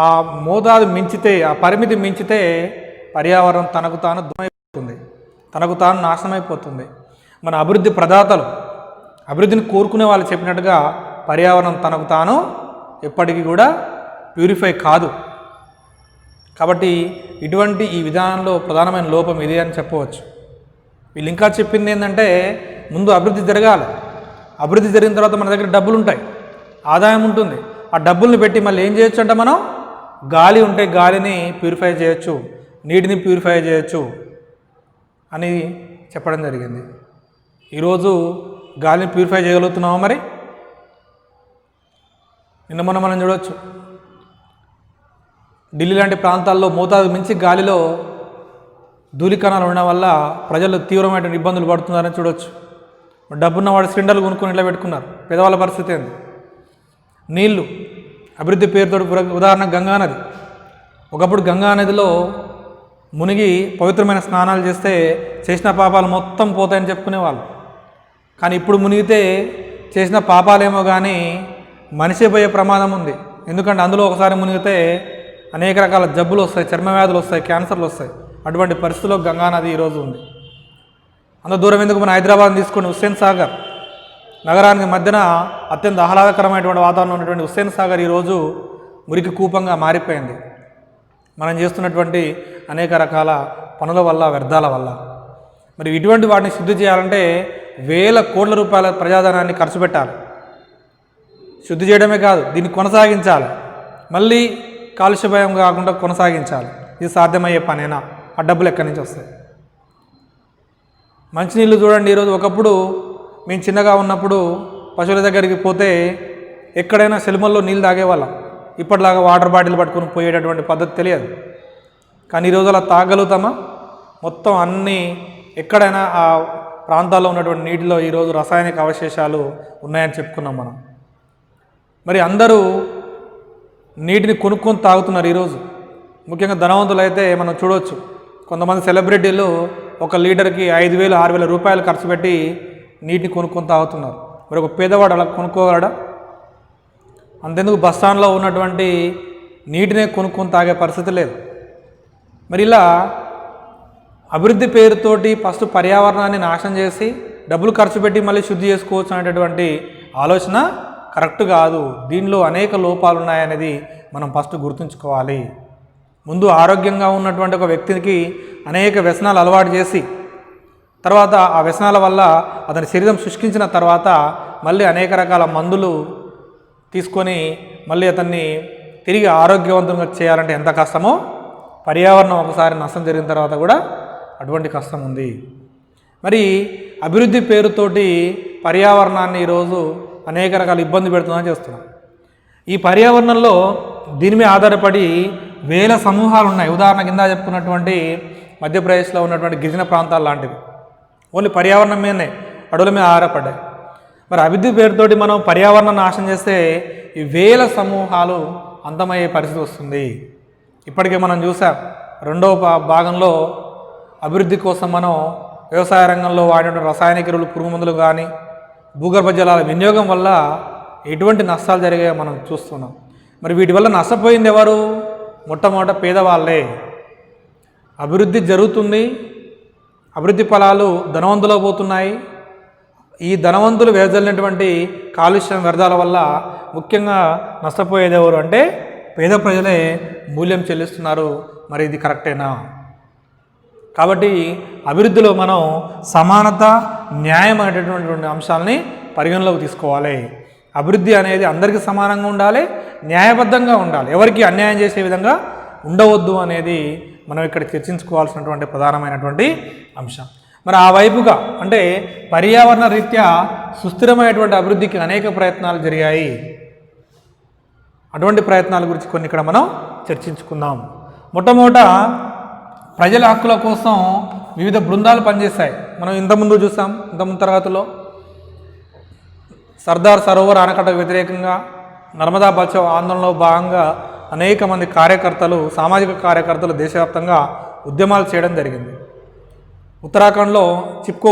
ఆ మోతాదు మించితే, ఆ పరిమితి మించితే పర్యావరణం తనకు తాను దూరమైపోతుంది, తనకు తాను నాశనమైపోతుంది. మన అభివృద్ధి ప్రదాతలు, అభివృద్ధిని కోరుకునే వాళ్ళు చెప్పినట్టుగా పర్యావరణం తనకు తాను ఎప్పటికీ కూడా ప్యూరిఫై కాదు. కాబట్టి ఇటువంటి ఈ విధానంలో ప్రధానమైన లోపం ఇదే అని చెప్పవచ్చు. వీళ్ళు ఇంకా చెప్పింది ఏంటంటే, ముందు అభివృద్ధి జరగాలి. అభివృద్ధి జరిగిన తర్వాత మన దగ్గర డబ్బులు ఉంటాయి, ఆదాయం ఉంటుంది. ఆ డబ్బుల్ని పెట్టి మళ్ళీ ఏం చేయొచ్చు అంటే, మనం గాలి ఉంటే గాలిని ప్యూరిఫై చేయొచ్చు, నీటిని ప్యూరిఫై చేయొచ్చు అని చెప్పడం జరిగింది. ఈరోజు గాలిని ప్యూరిఫై చేయగలుగుతున్నామా? మరి నిన్న మనం చూడవచ్చు, ఢిల్లీ లాంటి ప్రాంతాల్లో మోతాదు మించి గాలిలో ధూళికణాలు ఉండడం వల్ల ప్రజలు తీవ్రమైన ఇబ్బందులు పడుతున్నారని చూడవచ్చు. డబ్బున్న వాడు సిలిండర్లు కొనుక్కొని ఇట్లా పెట్టుకున్నారు. పేదవాళ్ళ పరిస్థితి ఏంది? నీళ్లు అభివృద్ధి పేరుతో, ఉదాహరణ గంగానది. ఒకప్పుడు గంగానదిలో మునిగి పవిత్రమైన స్నానాలు చేస్తే చేసిన పాపాలు మొత్తం పోతాయని చెప్పుకునేవాళ్ళు. కానీ ఇప్పుడు మునిగితే చేసిన పాపాలేమో కానీ మనిషి పోయే ప్రమాదం ఉంది. ఎందుకంటే అందులో ఒకసారి మునిగితే అనేక రకాల జబ్బులు వస్తాయి, చర్మ వ్యాధులు వస్తాయి, క్యాన్సర్లు వస్తాయి. అటువంటి పరిస్థితుల్లో గంగానది ఈరోజు ఉంది. అంత దూరం ఎందుకు, మన హైదరాబాద్ తీసుకొని హుస్సేన్ సాగర్ నగరానికి మధ్యన అత్యంత ఆహ్లాదకరమైనటువంటి వాతావరణం ఉన్నటువంటి హుస్సేన్ సాగర్ ఈరోజు మురికి కూపంగా మారిపోయింది. మనం చేస్తున్నటువంటి అనేక రకాల పనుల వల్ల, వ్యర్థాల వల్ల. మరి ఇటువంటి వాటిని శుద్ధి చేయాలంటే వేల కోట్ల రూపాయల ప్రజాధనాన్ని ఖర్చు పెట్టాలి. శుద్ధి చేయడమే కాదు, దీన్ని కొనసాగించాలి. మళ్ళీ కాలుష్య భయం కాకుండా కొనసాగించాలి. ఇది సాధ్యమయ్యే పనేనా? ఆ డబ్బులు ఎక్కడి నుంచి వస్తాయి? మంచినీళ్ళు చూడండి. ఈరోజు ఒకప్పుడు మేము చిన్నగా ఉన్నప్పుడు పశువుల దగ్గరికి పోతే ఎక్కడైనా సెల్మల్లో నీళ్ళు తాగేవాళ్ళం. ఇప్పటిలాగా వాటర్ బాటిల్ పట్టుకొని పోయేటటువంటి పద్ధతి తెలియదు. కానీ ఈరోజు అలా తాగలుగుతామా? మొత్తం అన్నీ ఎక్కడైనా ఆ ప్రాంతాల్లో ఉన్నటువంటి నీటిలో ఈరోజు రసాయనిక అవశేషాలు ఉన్నాయని చెప్పుకున్నాం మనం. మరి అందరూ నీటిని కొనుక్కొని తాగుతున్నారు ఈరోజు. ముఖ్యంగా ధనవంతులు అయితే మనం చూడవచ్చు, కొంతమంది సెలబ్రిటీలు 1 లీటర్కి 5,000, 6,000 రూపాయలు ఖర్చు పెట్టి నీటిని కొనుక్కొని తాగుతున్నారు. మరి ఒక పేదవాడు అలా కొనుక్కోగలడా? అంతెందుకు బస్టాండ్లో ఉన్నటువంటి నీటినే కొనుక్కొని తాగే పరిస్థితి లేదు. మరి ఇలా అభివృద్ధి పేరుతోటి ఫస్ట్ పర్యావరణాన్ని నాశనం చేసి డబ్బులు ఖర్చు పెట్టి మళ్ళీ శుద్ధి చేసుకోవచ్చు అనేటటువంటి ఆలోచన కరెక్ట్ కాదు. దీనిలో అనేక లోపాలు ఉన్నాయనేది మనం ఫస్ట్ గుర్తుంచుకోవాలి. ముందు ఆరోగ్యంగా ఉన్నటువంటి ఒక వ్యక్తికి అనేక వ్యసనాలు అలవాటు చేసి తర్వాత ఆ వ్యసనాల వల్ల అతని శరీరం శుష్కించిన తర్వాత మళ్ళీ అనేక రకాల మందులు తీసుకొని మళ్ళీ అతన్ని తిరిగి ఆరోగ్యవంతంగా చేయాలంటే ఎంత కష్టమో, పర్యావరణం ఒకసారి నష్టం జరిగిన తర్వాత కూడా అటువంటి కష్టం ఉంది. మరి అభివృద్ధి పేరుతోటి పర్యావరణాన్ని ఈరోజు అనేక రకాల ఇబ్బంది పెడుతుందని చేస్తున్నాం. ఈ పర్యావరణంలో దీని మీద ఆధారపడి వేల సమూహాలు ఉన్నాయి. ఉదాహరణ కింద చెప్పుకున్నటువంటి మధ్యప్రదేశ్లో ఉన్నటువంటి గిరిజన ప్రాంతాలు లాంటివి ఓన్లీ పర్యావరణం మీదనే, అడవుల మీద ఆధారపడ్డాయి. మరి అభివృద్ధి పేరుతోటి మనం పర్యావరణం నాశనం చేస్తే ఈ వేల సమూహాలు అంతమయ్యే పరిస్థితి వస్తుంది. ఇప్పటికే మనం చూసాం, 2వ భాగంలో అభివృద్ధి కోసం మనం వ్యవసాయ రంగంలో వాడిన రసాయనిక ఎరువులు, పురుగు మందులు కానీ భూగర్భ జలాల వినియోగం వల్ల ఎటువంటి నష్టాలు జరిగాయో మనం చూస్తున్నాం. మరి వీటి వల్ల నష్టపోయింది ఎవరు? మొట్టమొదట పేదవాళ్ళే. అభివృద్ధి జరుగుతుంది, అభివృద్ధి ఫలాలు ధనవంతులకు పోతున్నాయి. ఈ ధనవంతులు వెదజల్లినటువంటి కాలుష్యం వ్యర్థాల వల్ల ముఖ్యంగా నష్టపోయేది ఎవరు అంటే పేద ప్రజలే మూల్యం చెల్లిస్తున్నారు. మరి ఇది కరెక్టేనా? కాబట్టి అభివృద్ధిలో మనం సమానత, న్యాయం అనేటటువంటి అంశాలని పరిగణలోకి తీసుకోవాలి. అభివృద్ధి అనేది అందరికీ సమానంగా ఉండాలి, న్యాయబద్ధంగా ఉండాలి, ఎవరికి అన్యాయం చేసే విధంగా ఉండవద్దు అనేది మనం ఇక్కడ చర్చించుకోవాల్సినటువంటి ప్రధానమైనటువంటి అంశం. మరి ఆ వైపుగా అంటే పర్యావరణ రీత్యా సుస్థిరమైనటువంటి అభివృద్ధికి అనేక ప్రయత్నాలు జరిగాయి. అటువంటి ప్రయత్నాల గురించి కొన్ని ఇక్కడ మనం చర్చించుకుందాం. మొట్టమొదట ప్రజల హక్కుల కోసం వివిధ బృందాలు పనిచేస్తాయి. మనం ఇంతకుముందు చూసాం, ఇంతకుముందు తరగతిలో సర్దార్ సరోవర్ ఆనకట్టకు వ్యతిరేకంగా నర్మదా బచావ్ ఆందోళనలో భాగంగా అనేక మంది కార్యకర్తలు, సామాజిక కార్యకర్తలు దేశవ్యాప్తంగా ఉద్యమాలు చేయడం జరిగింది. ఉత్తరాఖండ్లో చిప్కో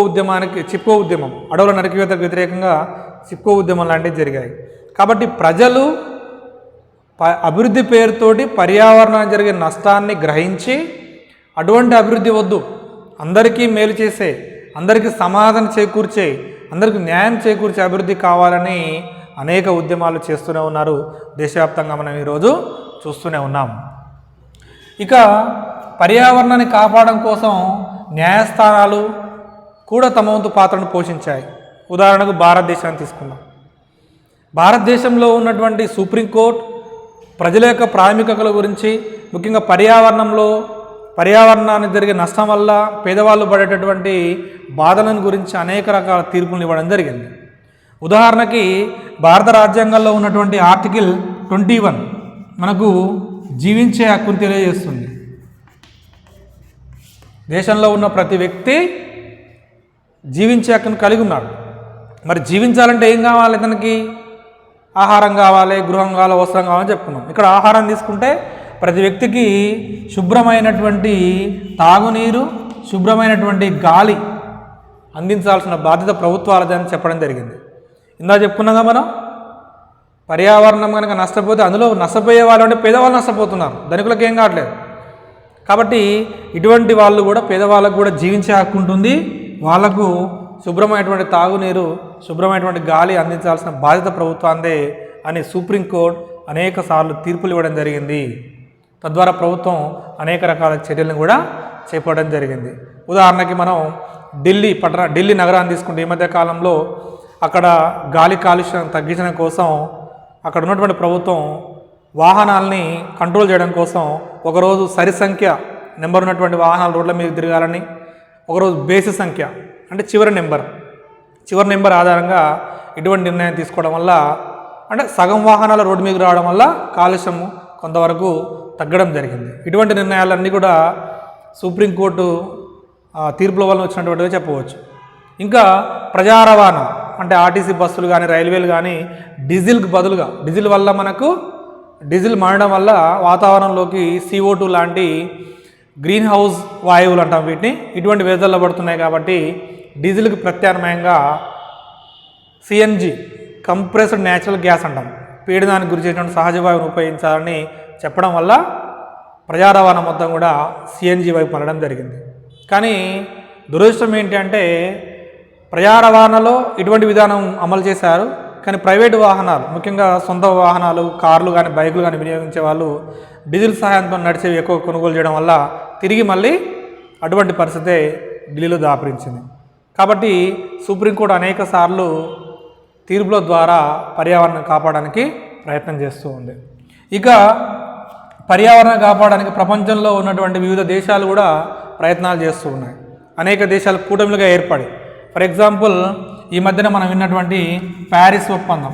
ఉద్యమం, అడవుల నరికివేతకు వ్యతిరేకంగా చిప్కో ఉద్యమం లాంటివి జరిగాయి. కాబట్టి ప్రజలు అభివృద్ధి పేరుతోటి పర్యావరణానికి జరిగే నష్టాన్ని గ్రహించి అటువంటి అభివృద్ధి వద్దు, అందరికీ మేలు చేసే, అందరికీ సమాధానం చేకూర్చే, అందరికీ న్యాయం చేకూర్చే అభివృద్ధి కావాలని అనేక ఉద్యమాలు చేస్తూనే ఉన్నారు. దేశవ్యాప్తంగా మనం ఈరోజు చూస్తూనే ఉన్నాం. ఇక పర్యావరణాన్ని కాపాడడం కోసం న్యాయస్థానాలు కూడా తమ వంతు పాత్రను పోషించాయి. ఉదాహరణకు భారతదేశాన్ని తీసుకున్నాం. భారతదేశంలో ఉన్నటువంటి సుప్రీంకోర్టు ప్రజల యొక్క ప్రాథమిక హక్కుల గురించి, ముఖ్యంగా పర్యావరణానికి జరిగే నష్టం వల్ల పేదవాళ్ళు పడేటటువంటి బాధలను గురించి అనేక రకాల తీర్పులు ఇవ్వడం జరిగింది. ఉదాహరణకి భారత రాజ్యాంగంలో ఉన్నటువంటి ఆర్టికల్ 21 మనకు జీవించే హక్కును తెలియజేస్తుంది. దేశంలో ఉన్న ప్రతి వ్యక్తి జీవించే హక్కును కలిగి ఉన్నాడు. మరి జీవించాలంటే ఏం కావాలి? ఇతనికి ఆహారం కావాలి, గృహం కావాలి, వస్త్రం కావాలని చెప్పుకున్నాం. ఇక్కడ ఆహారం తీసుకుంటే ప్రతి వ్యక్తికి శుభ్రమైనటువంటి తాగునీరు, శుభ్రమైనటువంటి గాలి అందించాల్సిన బాధ్యత ప్రభుత్వాలదని చెప్పడం జరిగింది. ఇందా చెప్పుకున్నాగా మనం, పర్యావరణం కనుక నష్టపోతే అందులో నష్టపోయే వాళ్ళు అంటే పేదవాళ్ళు నష్టపోతున్నారు, ధనికులకు ఏం కావట్లేదు. కాబట్టి ఇటువంటి వాళ్ళు కూడా, పేదవాళ్ళకు కూడా జీవించే హక్కు ఉంటుంది. వాళ్లకు శుభ్రమైనటువంటి తాగునీరు, శుభ్రమైనటువంటి గాలి అందించాల్సిన బాధ్యత ప్రభుత్వాందే అని సుప్రీంకోర్టు అనేక సార్లు తీర్పులు ఇవ్వడం జరిగింది. తద్వారా ప్రభుత్వం అనేక రకాల చర్యలను కూడా చేపట్టడం జరిగింది. ఉదాహరణకి మనం ఢిల్లీ నగరాన్ని తీసుకుంటే, ఈ మధ్య కాలంలో అక్కడ గాలి కాలుష్యం తగ్గించడం కోసం అక్కడ ఉన్నటువంటి ప్రభుత్వం వాహనాలని కంట్రోల్ చేయడం కోసం ఒకరోజు సరి సంఖ్య నెంబర్ ఉన్నటువంటి వాహనాలు రోడ్ల మీద తిరగాలని, ఒకరోజు బేసి సంఖ్య అంటే చివరి నెంబర్ ఆధారంగా ఇటువంటి నిర్ణయం తీసుకోవడం వల్ల, అంటే సగం వాహనాలు రోడ్డు మీదకి రావడం వల్ల కాలుష్యం కొంతవరకు తగ్గడం జరిగింది. ఇటువంటి నిర్ణయాలన్నీ కూడా సుప్రీంకోర్టు తీర్పుల వల్ల వచ్చినటువంటిగా చెప్పవచ్చు. ఇంకా ప్రజా రవాణా అంటే ఆర్టీసీ బస్సులు కానీ, రైల్వేలు కానీ డీజిల్కి బదులుగా, డీజిల్ వల్ల మనకు డీజిల్ మారడం వల్ల వాతావరణంలోకి CO2 లాంటి గ్రీన్ హౌస్ వాయువులు అంటాం వీటిని, ఇటువంటి వేదల్లో పడుతున్నాయి. కాబట్టి డీజిల్కి ప్రత్యామ్నాయంగా CNG కంప్రెస్డ్ న్యాచురల్ గ్యాస్ అంటాం, పీడనానికి గురి చేసినటువంటి సహజ వాయువును ఉపయోగించాలని చెప్పడం వల్ల ప్రజా రవాణా మొత్తం కూడా CNG వైపు మళ్ళడం జరిగింది. కానీ దురదృష్టం ఏంటి అంటే ప్రజా రవాణాలో ఇటువంటి విధానం అమలు చేశారు, కానీ ప్రైవేటు వాహనాలు, ముఖ్యంగా సొంత వాహనాలు, కార్లు కానీ, బైకులు కానీ వినియోగించే వాళ్ళు డీజిల్ సహాయంతో నడిచేవి ఎక్కువ కొనుగోలు చేయడం వల్ల తిరిగి మళ్ళీ అటువంటి పరిస్థితే ఢిల్లీలో దాపురించింది. కాబట్టి సుప్రీంకోర్టు అనేక సార్లు తీర్పుల ద్వారా పర్యావరణం కాపాడడానికి ప్రయత్నం చేస్తూ ఉంది. ఇక పర్యావరణం కాపాడడానికి ప్రపంచంలో ఉన్నటువంటి వివిధ దేశాలు కూడా ప్రయత్నాలు చేస్తూ ఉన్నాయి. అనేక దేశాలు కూటమిలుగా ఏర్పడి, ఫర్ ఎగ్జాంపుల్ ఈ మధ్యన మనం విన్నటువంటి ప్యారిస్ ఒప్పందం,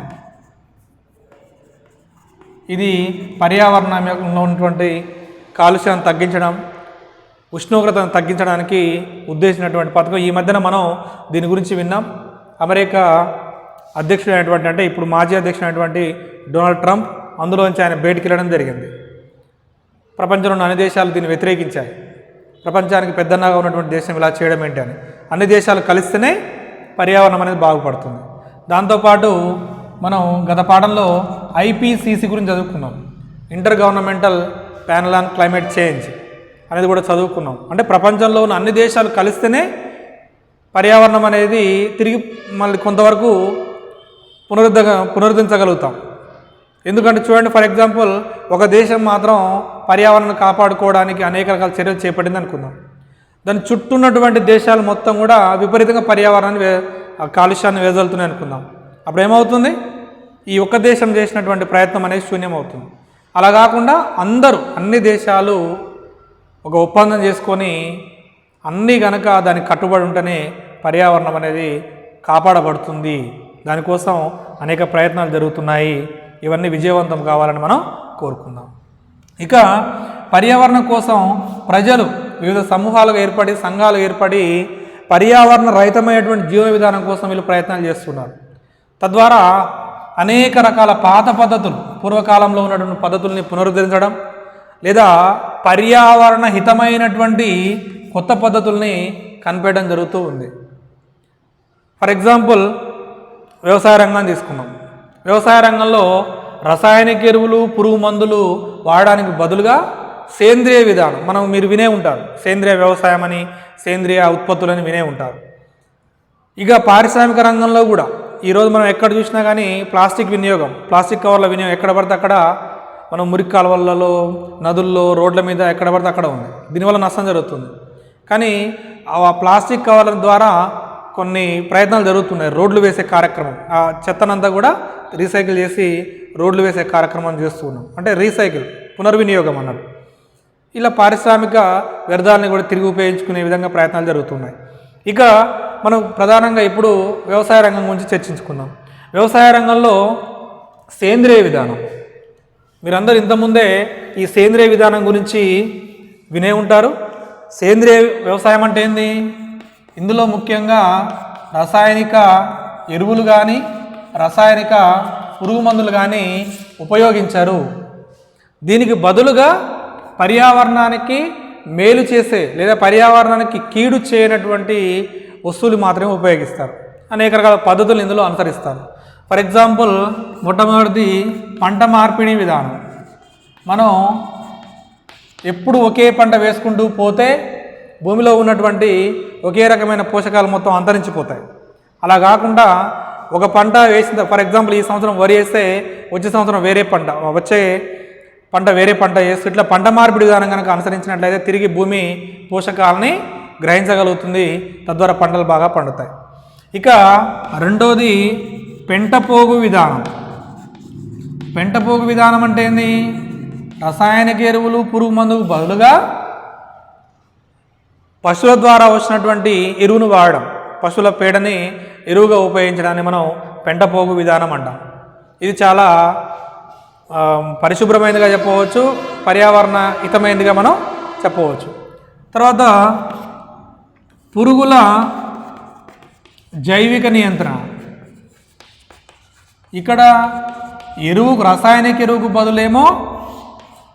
ఇది పర్యావరణంలో ఉన్నటువంటి కాలుష్యాన్ని తగ్గించడం, ఉష్ణోగ్రతను తగ్గించడానికి ఉద్దేశించినటువంటి పథకం. ఈ మధ్యన మనం దీని గురించి విన్నాం. అమెరికా అధ్యక్షుడైనటువంటి, అంటే ఇప్పుడు మాజీ అధ్యక్షుడైనటువంటి డొనాల్డ్ ట్రంప్ అందులోంచి ఆయన బయటికి వెళ్ళడం జరిగింది. ప్రపంచంలోని అన్ని దేశాలు దీన్ని వ్యతిరేకించాయి. ప్రపంచానికి పెద్దన్నగా ఉన్నటువంటి దేశం ఇలా చేయడం ఏంటి అని. అన్ని దేశాలు కలిస్తేనే పర్యావరణం అనేది బాగుపడుతుంది. దాంతోపాటు మనం గత పాఠంలో IPCC గురించి చదువుకున్నాం, inter governmental panel on climate change అనేది కూడా చదువుకున్నాం. అంటే ప్రపంచంలో ఉన్న అన్ని దేశాలు కలిస్తేనే పర్యావరణం అనేది తిరిగి మళ్ళీ కొంతవరకు పునరుద్ధరించగలుగుతాం. ఎందుకంటే చూడండి, ఫర్ ఎగ్జాంపుల్ ఒక దేశం మాత్రం పర్యావరణాన్ని కాపాడుకోవడానికి అనేక రకాల చర్యలు చేపట్టింది అనుకుందాం. దాని చుట్టూ ఉన్నటువంటి దేశాలు మొత్తం కూడా విపరీతంగా పర్యావరణాన్ని కాలుష్యాన్ని వెదజల్లుతున్నాయి అనుకుందాం. అప్పుడు ఏమవుతుంది? ఈ ఒక్క దేశం చేసినటువంటి ప్రయత్నం అనేది శూన్యం అవుతుంది. అలా కాకుండా అన్ని దేశాలు ఒక ఒప్పందం చేసుకొని అన్నీ కనుక దానికి కట్టుబడి ఉంటేనే పర్యావరణం అనేది కాపాడబడుతుంది. దానికోసం అనేక ప్రయత్నాలు జరుగుతున్నాయి. ఇవన్నీ విజయవంతం కావాలని మనం కోరుకుందాం. ఇక పర్యావరణం కోసం ప్రజలు వివిధ సమూహాలుగా ఏర్పడి, సంఘాలు ఏర్పడి పర్యావరణ రహితమైనటువంటి జీవన విధానం కోసం వీళ్ళు ప్రయత్నాలు చేస్తున్నారు. తద్వారా అనేక రకాల పాత పద్ధతులు, పూర్వకాలంలో ఉన్నటువంటి పద్ధతుల్ని పునరుద్ధరించడం లేదా పర్యావరణ హితమైనటువంటి కొత్త పద్ధతుల్ని కనిపెట్టడం జరుగుతూ ఉంది. ఫర్ ఎగ్జాంపుల్ వ్యవసాయ రంగాన్ని తీసుకున్నాం. వ్యవసాయ రంగంలో రసాయనిక ఎరువులు, పురుగు మందులు వాడడానికి బదులుగా సేంద్రియ విధానం, మీరు వినే ఉంటారు, సేంద్రియ వ్యవసాయం అని, సేంద్రియ ఉత్పత్తులని వినే ఉంటారు. ఇక పారిశ్రామిక రంగంలో కూడా ఈరోజు మనం ఎక్కడ చూసినా కానీ ప్లాస్టిక్ కవర్ల వినియోగం ఎక్కడ పడితే అక్కడ, మనం మురికి కాలువలలో, నదుల్లో, రోడ్ల మీద ఎక్కడ పడితే అక్కడ ఉంది. దీనివల్ల నష్టం జరుగుతుంది. కానీ ఆ ప్లాస్టిక్ కవర్ల ద్వారా కొన్ని ప్రయత్నాలు జరుగుతున్నాయి. రోడ్లు వేసే కార్యక్రమం, ఆ చెత్తనంతా కూడా రీసైకిల్ చేసి రోడ్లు వేసే కార్యక్రమం చేస్తున్నాం. అంటే పునర్వినియోగం అన్నట్టు. ఇలా పారిశ్రామిక వ్యర్థాలని కూడా తిరిగి ఉపయోగించుకునే విధంగా ప్రయత్నాలు జరుగుతున్నాయి. ఇక మనం ప్రధానంగా ఇప్పుడు వ్యవసాయ రంగం గురించి చర్చించుకుందాం. వ్యవసాయ రంగంలో సేంద్రియ విధానం, మీరందరూ ఇంతకుముందే ఈ సేంద్రియ విధానం గురించి వినే ఉంటారు. సేంద్రియ వ్యవసాయం అంటే ఏంది? ఇందులో ముఖ్యంగా రసాయనిక ఎరువులు కానీ, రసాయనిక పురుగు మందులు కానీ ఉపయోగించరు. దీనికి బదులుగా పర్యావరణానికి మేలు చేసే లేదా పర్యావరణానికి కీడు చేయనటువంటి వస్తువులు మాత్రమే ఉపయోగిస్తారు. అనేక రకాల పద్ధతులు ఇందులో అనుసరిస్తారు. ఫర్ ఎగ్జాంపుల్ మొట్టమొదటిది పంట మార్పిడి విధానం. మనం ఎప్పుడు ఒకే పంట వేసుకుంటూ పోతే భూమిలో ఉన్నటువంటి ఒకే రకమైన పోషకాలు మొత్తం అంతరించిపోతాయి. అలా కాకుండా ఒక పంట వేసిన, ఫర్ ఎగ్జాంపుల్ ఈ సంవత్సరం వరి వేస్తే వచ్చే సంవత్సరం వచ్చే పంట వేరే పంట వేస్తూ ఇట్లా పంట మార్పిడి విధానం కనుక అనుసరించినట్లయితే తిరిగి భూమి పోషకాలని గ్రహించగలుగుతుంది. తద్వారా పంటలు బాగా పండుతాయి. ఇక రెండోది పెంటపోగు విధానం. పెంటపోగు విధానం అంటే ఏంది? రసాయనిక ఎరువులు, పురుగు మందుకు బదులుగా పశువుల ద్వారా వచ్చినటువంటి ఎరువును వాడడం, పశువుల పేడని ఎరువుగా ఉపయోగించడాన్ని మనం పెంటపోగు విధానం అంటాం. ఇది చాలా పరిశుభ్రమైనదిగా చెప్పవచ్చు, పర్యావరణ హితమైనదిగా మనం చెప్పవచ్చు. తర్వాత పురుగుల జైవిక నియంత్రణ. ఇక్కడ రసాయనిక ఎరువుకు బదులేమో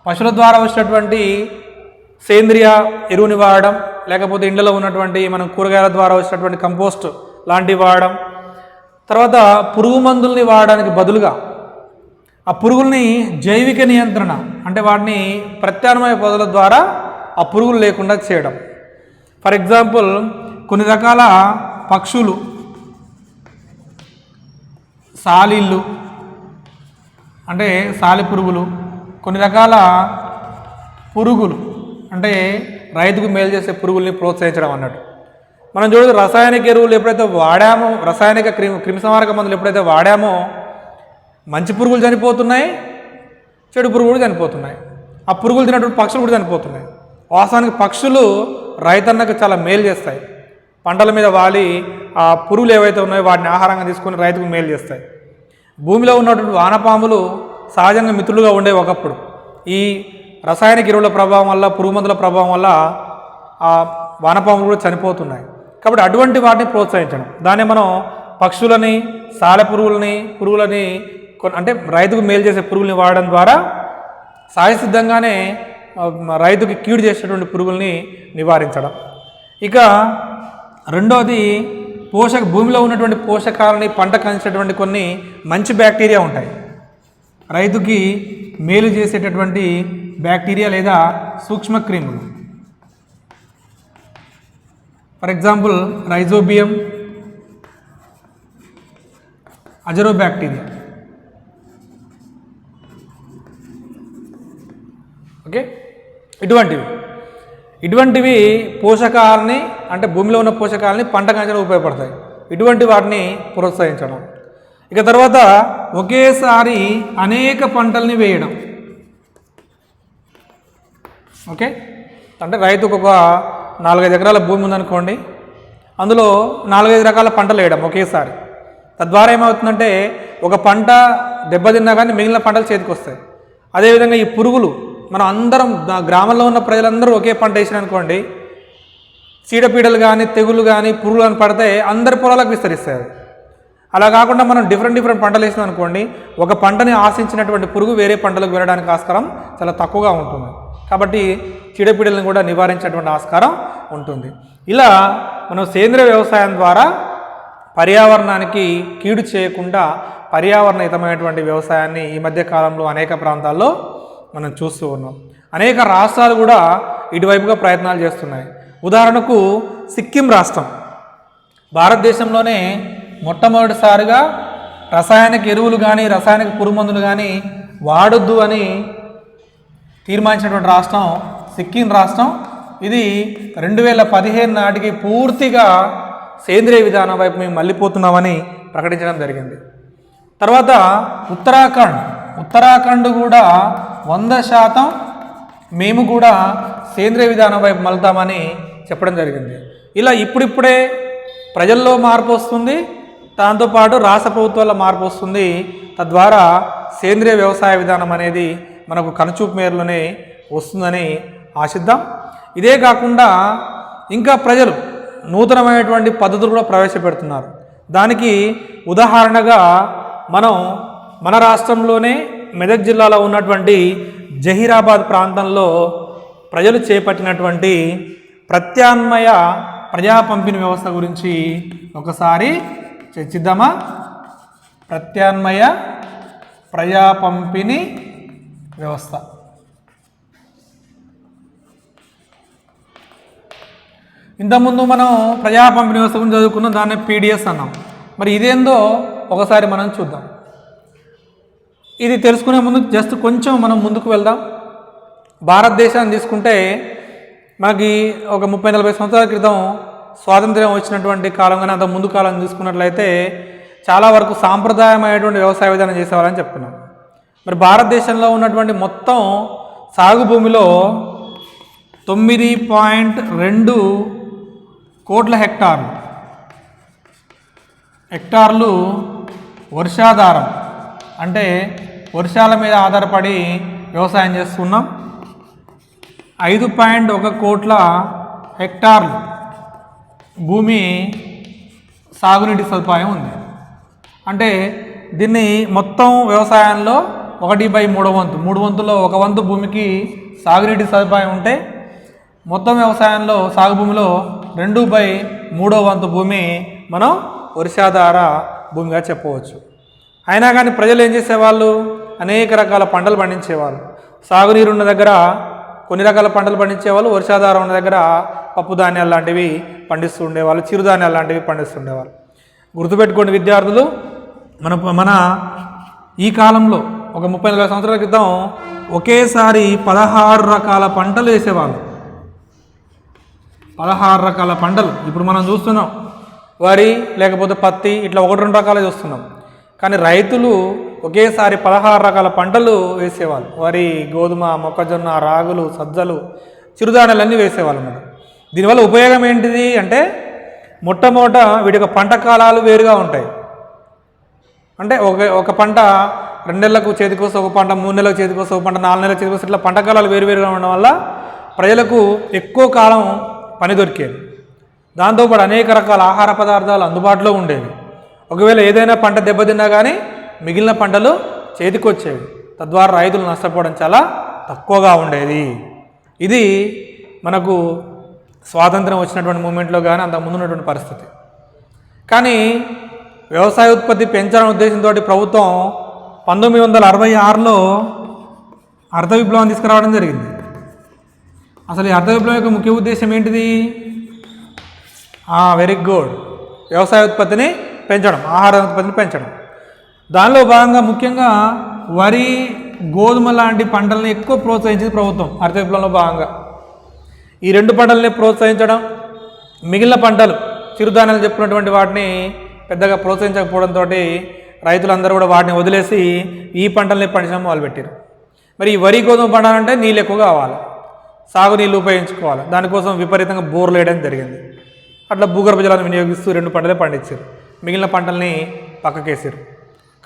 పశువుల ద్వారా వచ్చినటువంటి సేంద్రియ ఎరువుని వాడడం, లేకపోతే ఇండ్లలో ఉన్నటువంటి మనం కూరగాయల ద్వారా వచ్చినటువంటి కంపోస్ట్ లాంటివి వాడడం. తర్వాత పురుగు మందుల్ని వాడడానికి బదులుగా ఆ పురుగుల్ని జైవిక నియంత్రణ అంటే వాటిని ప్రత్యామ్నాయ పద్ధతుల ద్వారా ఆ పురుగులు లేకుండా చేయడం. ఫర్ ఎగ్జాంపుల్ కొన్ని రకాల పక్షులు, సాలీళ్ళు అంటే సాలి పురుగులు, కొన్ని రకాల పురుగులు అంటే రైతుకు మేలు చేసే పురుగుల్ని ప్రోత్సహించడం అన్నట్టు. మనం చూడదు, రసాయనిక ఎరువులు ఎప్పుడైతే వాడామో, రసాయనిక క్రిమిసంహారక మందులు ఎప్పుడైతే వాడామో మంచి పురుగులు చనిపోతున్నాయి, చెడు పురుగులు చనిపోతున్నాయి. ఆ పురుగులు తిన్నటువంటి పక్షులు కూడా చనిపోతున్నాయి. వాస్తవానికి పక్షులు రైతన్నకు చాలా మేలు చేస్తాయి. పంటల మీద వాలి ఆ పురుగులు ఏవైతే ఉన్నాయో వాటిని ఆహారంగా తీసుకొని రైతుకు మేలు చేస్తాయి. భూమిలో ఉన్నటువంటి వానపాములు సహజంగా మిత్రులుగా ఉండేవి ఒకప్పుడు. ఈ రసాయనిక ఎరువుల ప్రభావం వల్ల, పురుగు మందుల ప్రభావం వల్ల ఆ వానపాములు కూడా చనిపోతున్నాయి. కాబట్టి అటువంటి వాటిని ప్రోత్సహించడం, దాన్ని మనం పక్షులని, పురుగులని అంటే రైతుకు మేలు చేసే పురుగుల్ని వాడడం ద్వారా సహజసిద్ధంగానే రైతుకి కీడు చేసేటువంటి పురుగుల్ని నివారించడం. ఇక రెండోది భూమిలో ఉన్నటువంటి పోషకాలని పంటకు అందించేటువంటి కొన్ని మంచి బ్యాక్టీరియా ఉంటాయి. రైతుకి మేలు చేసేటటువంటి బ్యాక్టీరియా లేదా సూక్ష్మక్రిములు. For example rhizobium, azotobacter. ఇటువంటివి పోషకాలని అంటే భూమిలో ఉన్న పోషకాలని పంట పెంచడానికి ఉపయోగపడతాయి. ఇటువంటి వాటిని ప్రోత్సహించడం. ఇక తర్వాత ఒకేసారి అనేక పంటల్ని వేయడం. ఓకే, అంటే రైతుకు ఒక 4-5 ఎకరాల భూమి ఉందనుకోండి, అందులో 4-5 రకాల పంటలు వేయడం ఒకేసారి. తద్వారా ఏమవుతుందంటే ఒక పంట దెబ్బతిన్నా కానీ మిగిలిన పంటలు చేతికి వస్తాయి. అదేవిధంగా ఈ పురుగులు మనం అందరం గ్రామంలో ఉన్న ప్రజలందరూ ఒకే పంట వేసిననుకోండి, చీడపీడలు కానీ తెగులు కానీ పురుగులు కానీ పడితే అందరి పొలాలకు విస్తరిస్తాయి. అలా కాకుండా మనం డిఫరెంట్ పంటలు వేసినాం అనుకోండి, ఒక పంటని ఆశించినటువంటి పురుగు వేరే పంటలకు వెళ్ళడానికి ఆస్కారం చాలా తక్కువగా ఉంటుంది. కాబట్టి చీడపీడలను కూడా నివారించేటువంటి ఆస్కారం ఉంటుంది. ఇలా మనం సేంద్రియ వ్యవసాయం ద్వారా పర్యావరణానికి కీడు చేయకుండా పర్యావరణహితమైనటువంటి వ్యవసాయాన్ని ఈ మధ్య కాలంలో అనేక ప్రాంతాల్లో మనం చూస్తూ ఉన్నాం. అనేక రాష్ట్రాలు కూడా ఇటువైపుగా ప్రయత్నాలు చేస్తున్నాయి. ఉదాహరణకు సిక్కిం రాష్ట్రం భారతదేశంలోనే మొట్టమొదటిసారిగా రసాయనిక ఎరువులు కానీ రసాయనిక పురుగుమందులు కానీ వాడొద్దు అని తీర్మానించినటువంటి రాష్ట్రం సిక్కిం రాష్ట్రం. ఇది 2015 నాటికి పూర్తిగా సేంద్రియ విధానం వైపు మేము మళ్ళీపోతున్నామని ప్రకటించడం జరిగింది. తర్వాత ఉత్తరాఖండ్ కూడా 100% మేము కూడా సేంద్రియ విధానం వైపు మళ్తామని చెప్పడం జరిగింది. ఇలా ఇప్పుడిప్పుడే ప్రజల్లో మార్పు వస్తుంది, దాంతోపాటు రాష్ట్ర ప్రభుత్వాల మార్పు వస్తుంది. తద్వారా సేంద్రియ వ్యవసాయ విధానం అనేది మనకు కనుచూపు మేరలోనే వస్తుందని ఆశిద్దాం. ఇదే కాకుండా ఇంకా ప్రజలు నూతనమైనటువంటి పద్ధతులు కూడా ప్రవేశపెడుతున్నారు. దానికి ఉదాహరణగా మన రాష్ట్రంలోనే మెదక్ జిల్లాలో ఉన్నటువంటి జహీరాబాద్ ప్రాంతంలో ప్రజలు చేపట్టినటువంటి ప్రత్యామ్నాయ ప్రజా పంపిణీ వ్యవస్థ గురించి ఒకసారి చర్చిద్దామా? ప్రత్యామ్నాయ ప్రజా పంపిణీ వ్యవస్థ. ఇంతకుముందు మనం ప్రజా పంపిణీ వ్యవస్థ గురించి చదువుకున్నాం, దాన్ని పీడిఎస్ అన్నాం. మరి ఇదేందో ఒకసారి మనం చూద్దాం. ఇది తెలుసుకునే ముందు జస్ట్ కొంచెం మనం ముందుకు వెళ్దాం. భారతదేశాన్ని తీసుకుంటే మనకి ఒక 30-40 సంవత్సరాల క్రితం స్వాతంత్ర్యం వచ్చినటువంటి కాలం కానీ అంత ముందు కాలం తీసుకున్నట్లయితే చాలా వరకు సాంప్రదాయమైనటువంటి వ్యవసాయ విధానం చేసేవాళ్ళని చెప్పుకున్నాం. మరి భారతదేశంలో ఉన్నటువంటి మొత్తం సాగు భూమిలో 9.2 కోట్ల హెక్టార్లు వర్షాధారం అంటే వర్షాల మీద ఆధారపడి వ్యవసాయం చేస్తున్నాం. 5.1 కోట్ల హెక్టార్లు భూమి సాగునీటి సదుపాయం ఉంది. అంటే దీన్ని మొత్తం వ్యవసాయంలో 1/3 వంతు, 3 వంతులో 1 వంతు భూమికి సాగునీటి సదుపాయం ఉంటే మొత్తం వ్యవసాయంలో సాగు భూమిలో 2/3 వంతు భూమి మనం వర్షాధార భూమిగా చెప్పవచ్చు. అయినా కానీ ప్రజలు ఏం చేసేవాళ్ళు, అనేక రకాల పంటలు పండించేవాళ్ళు. సాగునీరు ఉన్న దగ్గర కొన్ని రకాల పంటలు పండించేవాళ్ళు, వర్షాధారం ఉన్న దగ్గర పప్పు ధాన్యాలు లాంటివి పండిస్తూ ఉండేవాళ్ళు, చిరుధాన్యాలు లాంటివి పండిస్తుండేవాళ్ళు. గుర్తుపెట్టుకోండి విద్యార్థులు, మన ఈ కాలంలో ఒక 30-40 సంవత్సరాల క్రితం ఒకేసారి 16 రకాల పంటలు వేసేవాళ్ళు. 16 రకాల పంటలు ఇప్పుడు మనం చూస్తున్నాం. వరి లేకపోతే పత్తి ఇట్లా 1-2 రకాలు చూస్తున్నాం. కానీ రైతులు ఒకేసారి 16 రకాల పంటలు వేసేవాళ్ళు. వరి, గోధుమ, మొక్కజొన్న, రాగులు, సజ్జలు, చిరుధాన్యాలన్నీ వేసేవాళ్ళు అన్నమాట. దీనివల్ల ఉపయోగం ఏంటిది అంటే మొట్టమొదట వీటి యొక్క పంట కాలాలు వేరుగా ఉంటాయి. అంటే ఒక పంట 2 నెలలకు చేతికొస్తే ఒక పంట, 3 నెలలకు చేతికొస్తే ఒక పంట, 4 నెలలకు చేతికొస్తే ఇట్లా పంట కాలాలు వేరువేరుగా ఉండడం వల్ల ప్రజలకు ఎక్కువ కాలం పని దొరికేది. దాంతోపాటు అనేక రకాల ఆహార పదార్థాలు అందుబాటులో ఉండేవి. ఒకవేళ ఏదైనా పంట దెబ్బతిన్నా కానీ మిగిలిన పంటలు చేతికొచ్చేవి. తద్వారా రైతులు నష్టపోవడం చాలా తక్కువగా ఉండేది. ఇది మనకు స్వాతంత్రం వచ్చినటువంటి మూమెంట్లో కానీ అంతకుముందు ఉన్నటువంటి పరిస్థితి. కానీ వ్యవసాయ ఉత్పత్తి పెంచాలనే ఉద్దేశంతో ప్రభుత్వం 1966లో అర్థ విప్లవం తీసుకురావడం జరిగింది. అసలు ఈ అర్థ విప్లవం యొక్క ముఖ్య ఉద్దేశం ఏంటిది? వెరీ గుడ్, వ్యవసాయ ఉత్పత్తిని పెంచడం, ఆహార ఉత్పత్తిని పెంచడం. దానిలో భాగంగా ముఖ్యంగా వరి, గోధుమ లాంటి పంటలను ఎక్కువ ప్రోత్సహించింది ప్రభుత్వం హరిత విప్లవంలో భాగంగా. ఈ 2 పంటలని ప్రోత్సహించడం, మిగిలిన పంటలు చిరుధాన్యాలు చెప్పుకున్నటువంటి వాటిని పెద్దగా ప్రోత్సహించకపోవడంతో రైతులందరూ కూడా వాటిని వదిలేసి ఈ పంటల్ని పండించడం మొదలుపెట్టారు. మరి ఈ వరి గోధుమ పండాలంటే నీళ్ళు ఎక్కువ కావాలి, సాగునీళ్ళు ఉపయోగించుకోవాలి. దానికోసం విపరీతంగా బోర్లు వేయడం జరిగింది. అట్లా భూగర్భ జలాన్ని వినియోగిస్తూ 2 పంటలే పండించారు, మిగిలిన పంటల్ని పక్కకేసారు.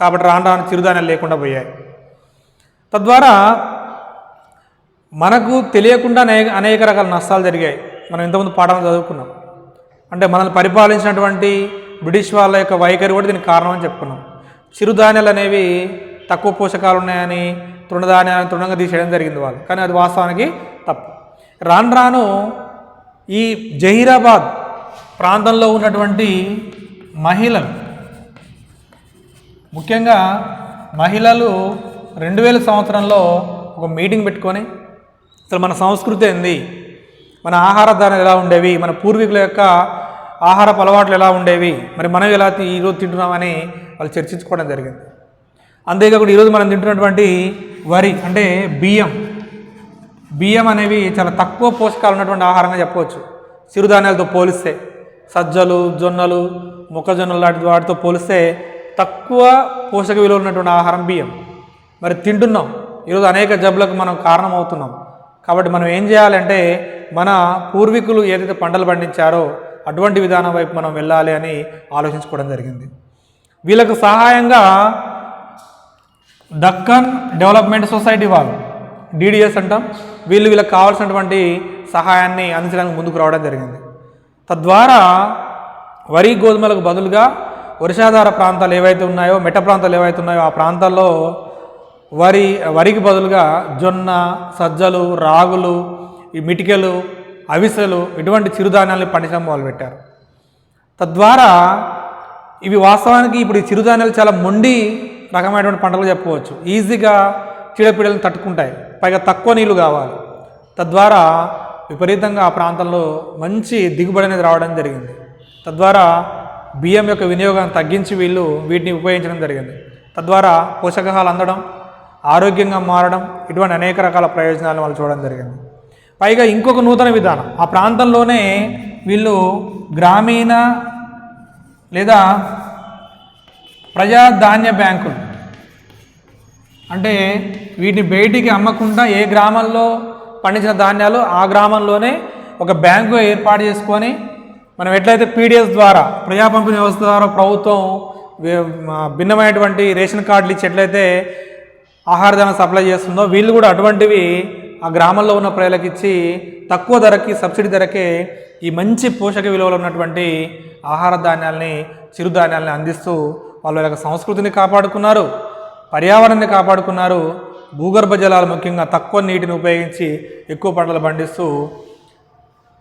కాబట్టి రాను చిరుధాన్యాలు లేకుండా పోయాయి. తద్వారా మనకు తెలియకుండా అనేక రకాల నష్టాలు జరిగాయి. మనం ఇంతకుముందు పాఠాలు చదువుకున్నాం. అంటే మనల్ని పరిపాలించినటువంటి బ్రిటిష్ వాళ్ళ యొక్క వైఖరి కూడా దీనికి కారణం అని చెప్పుకున్నాం. చిరుధాన్యాలు అనేవి తక్కువ పోషకాలు ఉన్నాయని తృణధాన్యాలను తృణంగా తీసేయడం జరిగింది వాళ్ళు, కానీ అది వాస్తవానికి తప్పు. రాను ఈ జహీరాబాద్ ప్రాంతంలో ఉన్నటువంటి మహిళలు, ముఖ్యంగా మహిళలు 2000 సంవత్సరంలో ఒక మీటింగ్ పెట్టుకొని అసలు మన సంస్కృతి ఏంది, మన ఆహార ధాన్యాలు ఎలా ఉండేవి, మన పూర్వీకుల యొక్క ఆహారపు అలవాట్లు ఎలా ఉండేవి, మరి మనం ఎలా ఈరోజు తింటున్నామని వాళ్ళు చర్చించుకోవడం జరిగింది. అంతేకాకుండా ఈరోజు మనం తింటున్నటువంటి వరి అంటే బియ్యం అనేవి చాలా తక్కువ పోషకాలు ఉన్నటువంటి ఆహారంగా చెప్పవచ్చు చిరుధాన్యాలతో పోలిస్తే. సజ్జలు, జొన్నలు, మొక్కజొన్నలు లాంటి వాటితో పోలిస్తే తక్కువ పోషక విలువలు ఉన్నటువంటి ఆహారం బియ్యం. మరి తింటున్నాం, ఈరోజు అనేక జబ్బులకు మనం కారణం అవుతున్నాం. కాబట్టి మనం ఏం చేయాలంటే మన పూర్వీకులు ఏదైతే పంటలు పండించారో అటువంటి విధానం వైపు మనం వెళ్ళాలి అని ఆలోచించుకోవడం జరిగింది. వీళ్ళకు సహాయంగా దక్కన్ డెవలప్మెంట్ సొసైటీ వాళ్ళు, డిడిఎస్ అంటాం, వీళ్ళకి కావాల్సినటువంటి సహాయాన్ని అందించడానికి ముందుకు రావడం జరిగింది. తద్వారా వరి గోధుమలకు బదులుగా వర్షాధార ప్రాంతాలు ఏవైతే ఉన్నాయో, మెట్ట ప్రాంతాలు ఏవైతే ఉన్నాయో ఆ ప్రాంతాల్లో వరికి బదులుగా జొన్న, సజ్జలు, రాగులు, ఈ మిటికెలు, అవిసెలు ఇటువంటి చిరుధాన్యాలను పండించడం మొదలుపెట్టారు. తద్వారా ఇవి వాస్తవానికి ఇప్పుడు ఈ చిరుధాన్యాలు చాలా మొండి రకమైనటువంటి పంటలు చెప్పవచ్చు. ఈజీగా చీడపీడలను తట్టుకుంటాయి, పైగా తక్కువ నీళ్లు కావాలి. తద్వారా విపరీతంగా ఆ ప్రాంతంలో మంచి దిగుబడి అనేది రావడం జరిగింది. తద్వారా బియ్యం యొక్క వినియోగాన్ని తగ్గించి వీటిని ఉపయోగించడం జరిగింది. తద్వారా పోషకాహాలు అందడం, ఆరోగ్యంగా మారడం, ఇటువంటి అనేక రకాల ప్రయోజనాలను వాళ్ళు చూడడం జరిగింది. పైగా ఇంకొక నూతన విధానం, ఆ ప్రాంతంలోనే వీళ్ళు గ్రామీణ లేదా ప్రజా ధాన్య బ్యాంకులు, అంటే వీటిని బయటికి అమ్మకుండా ఏ గ్రామంలో పండించిన ధాన్యాలు ఆ గ్రామంలోనే ఒక బ్యాంకు ఏర్పాటు చేసుకొని, మనం ఎట్లయితే పీడిఎస్ ద్వారా ప్రజా పంపిణీ వ్యవస్థ ద్వారా ప్రభుత్వం భిన్నమైనటువంటి రేషన్ కార్డులు ఇచ్చి ఎట్లయితే ఆహార ధాన్యం సప్లై చేస్తుందో, వీళ్ళు కూడా అటువంటివి ఆ గ్రామంలో ఉన్న ప్రజలకు ఇచ్చి తక్కువ ధరకి, సబ్సిడీ ధరకే ఈ మంచి పోషక విలువలు ఉన్నటువంటి ఆహార ధాన్యాల్ని, చిరుధాన్యాలని అందిస్తూ వాళ్ళ యొక్క సంస్కృతిని కాపాడుకున్నారు, పర్యావరణాన్ని కాపాడుకున్నారు. భూగర్భ జలాలు ముఖ్యంగా తక్కువ నీటిని ఉపయోగించి ఎక్కువ పంటలు పండిస్తూ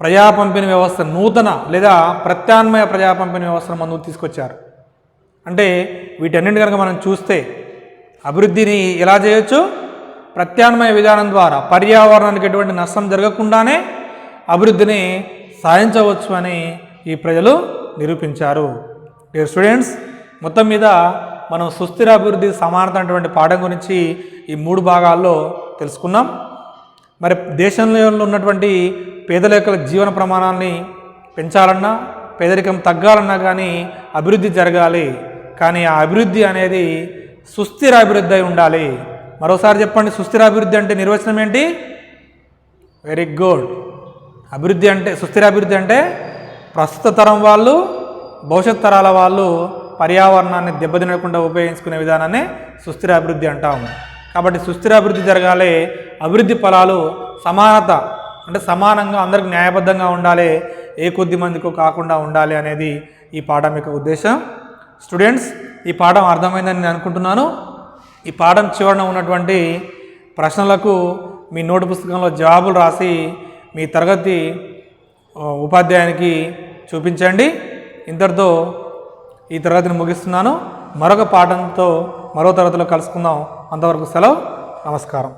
ప్రజా పంపిణీ వ్యవస్థ, నూతన లేదా ప్రత్యామ్నాయ ప్రజా పంపిణీ వ్యవస్థను ముందుకు తీసుకొచ్చారు. అంటే వీటన్నింటి కనుక మనం చూస్తే అభివృద్ధిని ఎలా చేయొచ్చు, ప్రత్యామ్నాయ విధానం ద్వారా పర్యావరణానికి ఎటువంటి నష్టం జరగకుండానే అభివృద్ధిని సాధించవచ్చు అని ఈ ప్రజలు నిరూపించారు. డియర్ స్టూడెంట్స్, మొత్తం మీద మనం సుస్థిర అభివృద్ధి, సమానత అటువంటి పాఠం గురించి ఈ 3 భాగాల్లో తెలుసుకున్నాం. మరి దేశంలో ఉన్నటువంటి పేదల యొక్క జీవన ప్రమాణాన్ని పెంచాలన్నా, పేదరికం తగ్గాలన్నా కానీ అభివృద్ధి జరగాలి. కానీ ఆ అభివృద్ధి అనేది సుస్థిర అభివృద్ధి అయి ఉండాలి. మరోసారి చెప్పండి, సుస్థిర అభివృద్ధి అంటే నిర్వచనం ఏంటి? Very good. అభివృద్ధి అంటే, సుస్థిర అభివృద్ధి అంటే ప్రస్తుత తరం వాళ్ళు, భవిష్యత్ తరాల వాళ్ళు పర్యావరణాన్ని దెబ్బతినకుండా ఉపయోగించుకునే విధానాన్ని సుస్థిర అభివృద్ధి అంటాము. కాబట్టి సుస్థిర అభివృద్ధి జరగాలి, అభివృద్ధి ఫలాలు సమానత అంటే సమానంగా అందరికి న్యాయబద్ధంగా ఉండాలి, ఏ కొద్ది మందికో కాకుండా ఉండాలి అనేది ఈ పాఠం యొక్క ఉద్దేశం. స్టూడెంట్స్, ఈ పాఠం అర్థమైందని నేను అనుకుంటున్నాను. ఈ పాఠం చివరన ఉన్నటువంటి ప్రశ్నలకు మీ నోటు పుస్తకంలో జవాబులు రాసి మీ తరగతి ఉపాధ్యాయునికి చూపించండి. ఇంతటితో ఈ తరగతిని ముగిస్తున్నాను. మరొక పాఠంతో మరో తరగతిలో కలుసుకుందాం. అంతవరకు సెలవు. నమస్కారం.